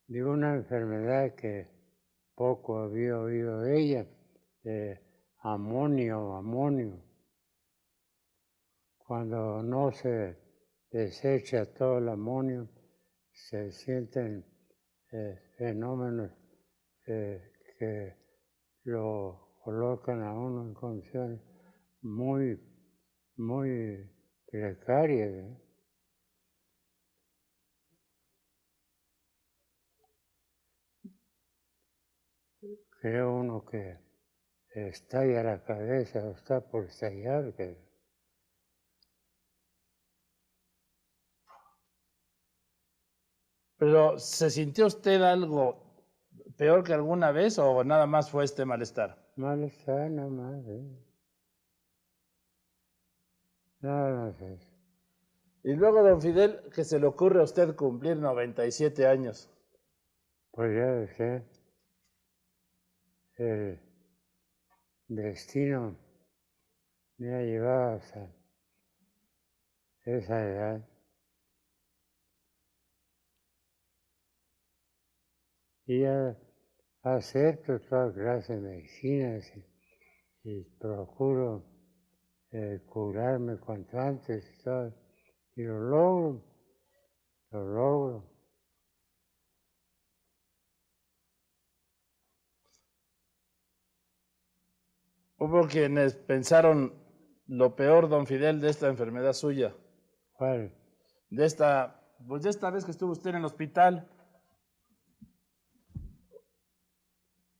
de una enfermedad que poco había oído de ella, amonio. Cuando no se desecha todo el amonio, se sienten fenómenos que lo colocan a uno en condiciones muy precarias, ¿eh? Cree uno que estalla la cabeza o está por estallar. Pero ¿se sintió usted algo peor que alguna vez o nada más fue este malestar? Malestar nada más, ¿eh? Nada más eso. Y luego, don Fidel, ¿qué se le ocurre a usted cumplir 97 años? Pues ya sé, el destino me ha llevado hasta esa edad. Y ya acepto toda clase de medicinas y procuro curarme cuanto antes y todo. Y lo logro. Hubo quienes pensaron lo peor, don Fidel, de esta enfermedad suya. ¿Cuál? De esta vez que estuvo usted en el hospital.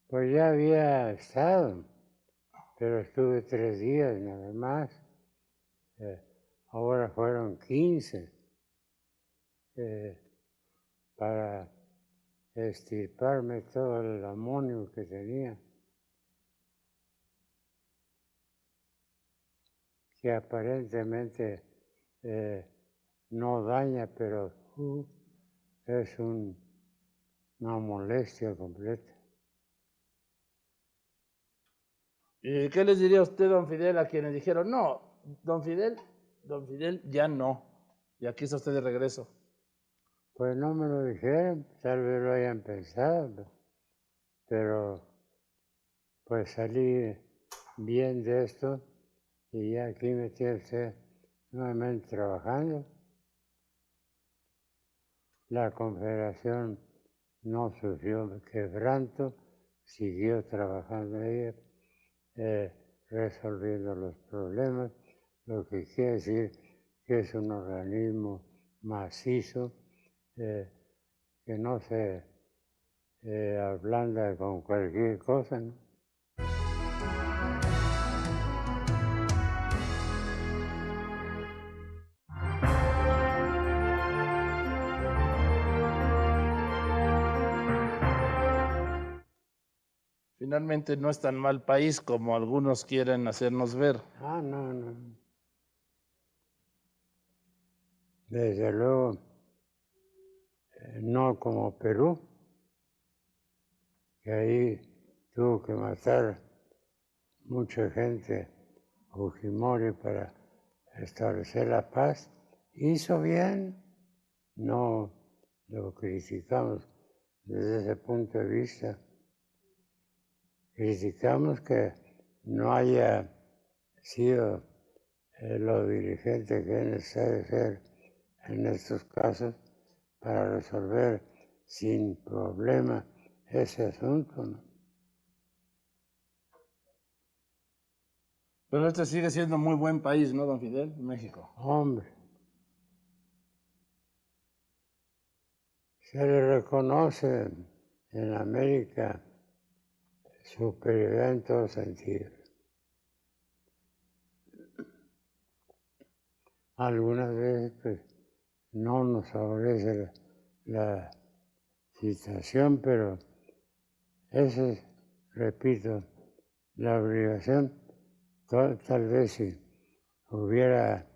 Pues ya había estado, pero estuve 3 días nada más. Ahora fueron 15 para extirparme todo el amonio que tenía, que aparentemente no daña, pero es una molestia completa. ¿Y qué les diría usted, don Fidel, a quienes dijeron, no, don Fidel, ya no, y aquí está usted de regreso? Pues no me lo dijeron, tal vez lo hayan pensado, pero pues salí bien de esto y ya aquí me tiene usted nuevamente trabajando. La Confederación no sufrió quebranto, siguió trabajando ella, resolviendo los problemas, lo que quiere decir que es un organismo macizo, que no se ablanda con cualquier cosa, ¿no? Finalmente no es tan mal país como algunos quieren hacernos ver. Ah, no. Desde luego, no como Perú, que ahí tuvo que matar mucha gente Fujimori para establecer la paz. Hizo bien, no lo criticamos desde ese punto de vista. Criticamos que no haya sido lo dirigente que es necesario ser en estos casos para resolver sin problema ese asunto, ¿no? Pero este sigue siendo muy buen país, ¿no, don Fidel? México. Hombre, se le reconoce en América superioridad en todos sentidos. Algunas veces pues, no nos favorece la situación, pero esa es, repito, la obligación. Tal vez si hubiera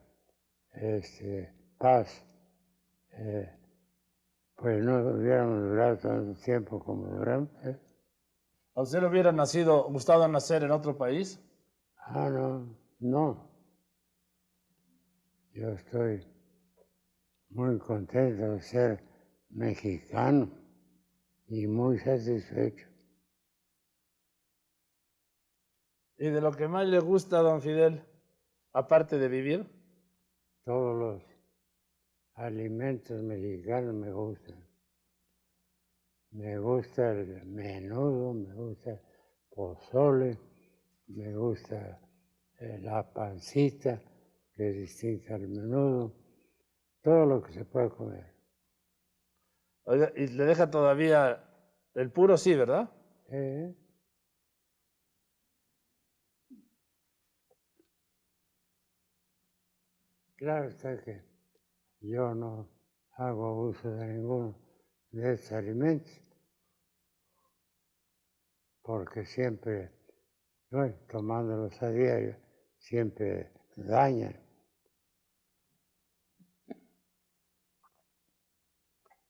paz, pues no hubiéramos durado tanto tiempo como duramos. ¿A usted le hubiera gustado nacer en otro país? Ah, no. Yo estoy muy contento de ser mexicano y muy satisfecho. ¿Y de lo que más le gusta, don Fidel, aparte de vivir? Todos los alimentos mexicanos me gustan. Me gusta el menudo, me gusta el pozole, me gusta la pancita, que es distinta al menudo, todo lo que se puede comer. Oiga, ¿y le deja todavía el puro sí, verdad? Claro está que yo no hago uso de ninguno de estos alimentos, porque siempre, bueno, tomándolos a diario, siempre dañan.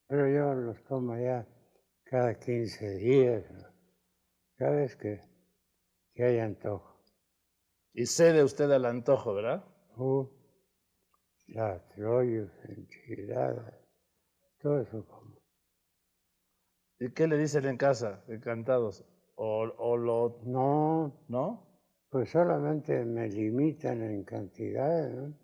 Pero yo los tomo ya cada 15 días, cada vez que hay antojo. Y cede usted al antojo, ¿verdad? Latroyos, enchiladas, todo eso como. ¿Y qué le dicen en casa? Encantados. No. ¿No? Pues solamente me limitan en cantidad, ¿no?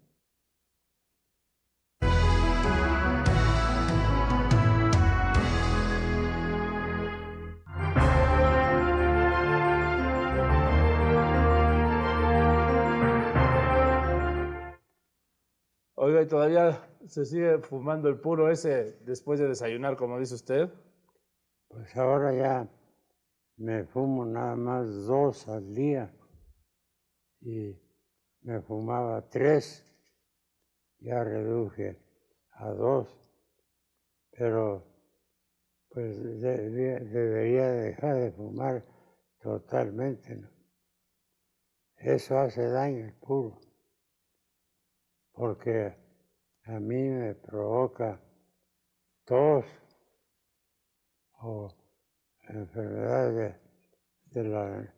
Oiga, ¿y todavía se sigue fumando el puro ese después de desayunar, como dice usted? Pues ahora ya me fumo nada más 2 al día y me fumaba 3, ya reduje a 2, pero pues debería dejar de fumar totalmente, ¿no? Eso hace daño el puro, porque a mí me provoca tos o enfermedades de la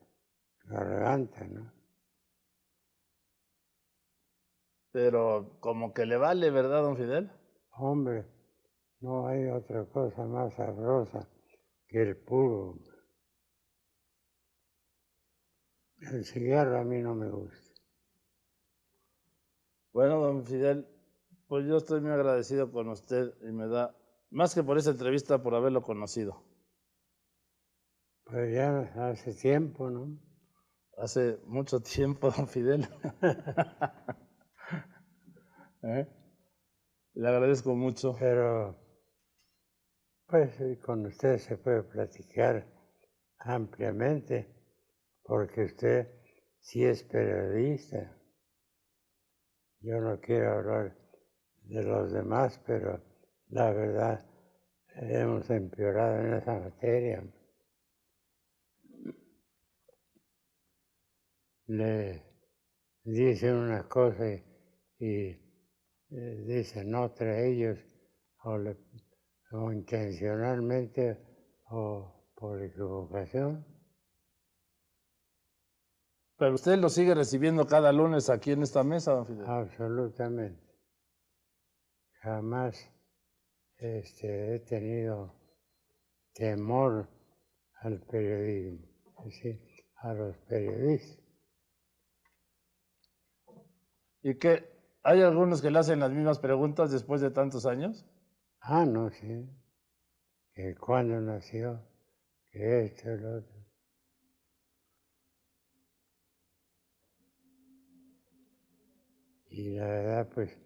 garganta, ¿no? Pero como que le vale, ¿verdad, don Fidel? Hombre, no hay otra cosa más sabrosa que el puro. El cigarro a mí no me gusta. Bueno, don Fidel, pues yo estoy muy agradecido con usted y me da, más que por esa entrevista, por haberlo conocido. Pues ya hace tiempo, ¿no? Hace mucho tiempo, don Fidel. Le agradezco mucho. Pero, pues con usted se puede platicar ampliamente, porque usted sí es periodista. Yo no quiero hablar de los demás, pero la verdad, hemos empeorado en esa materia. Le dicen una cosa y dicen otra ellos, o intencionalmente o por equivocación. Pero usted lo sigue recibiendo cada lunes aquí en esta mesa, don Fidel. Absolutamente. Jamás he tenido temor al periodismo, es decir, a los periodistas. ¿Y qué? ¿Hay algunos que le hacen las mismas preguntas después de tantos años? Ah, no, sí. Que cuándo nació, que esto, lo otro. Y la verdad, pues,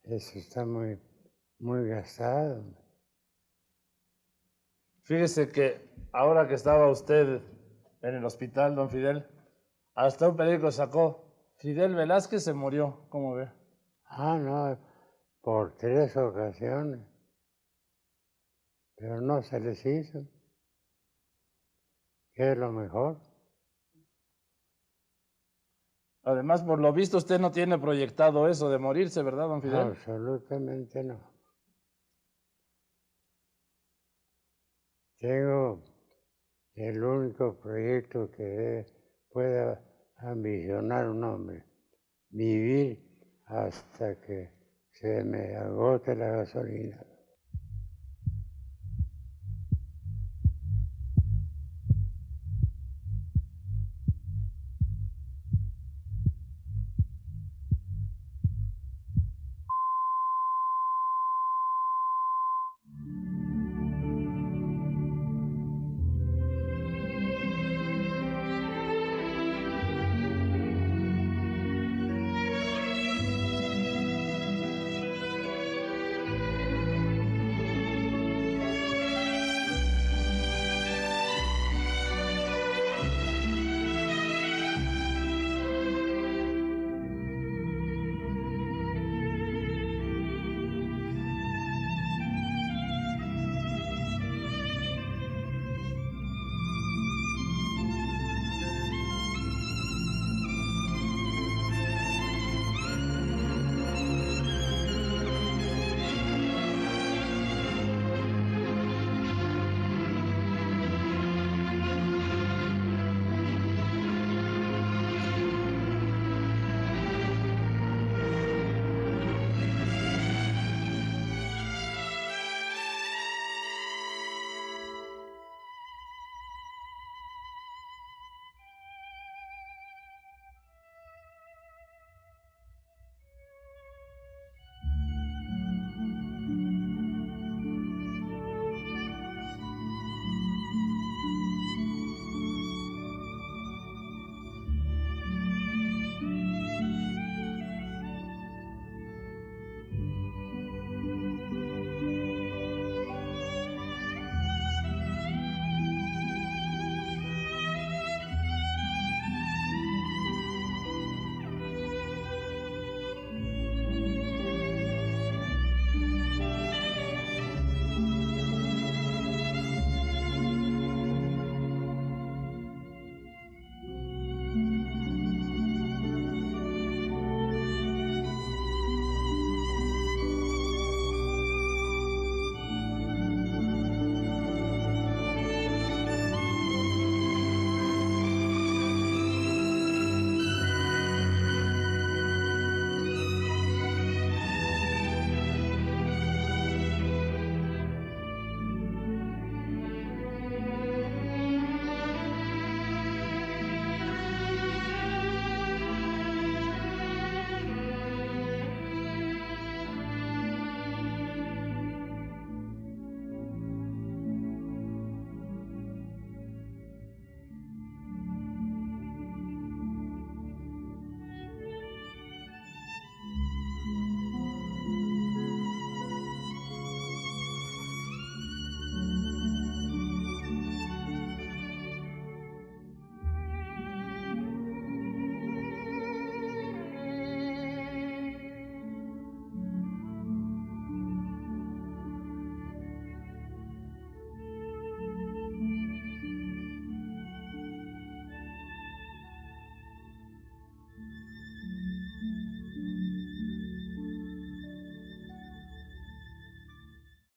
eso está muy, muy gastado. Fíjese que ahora que estaba usted en el hospital, don Fidel, hasta un periódico sacó, Fidel Velázquez se murió, ¿cómo ve? Ah, no, por 3 ocasiones. Pero no se les hizo. ¿Qué es lo mejor? Además, por lo visto, usted no tiene proyectado eso de morirse, ¿verdad, don Fidel? Absolutamente no. Tengo el único proyecto que pueda ambicionar un hombre, vivir hasta que se me agote la gasolina.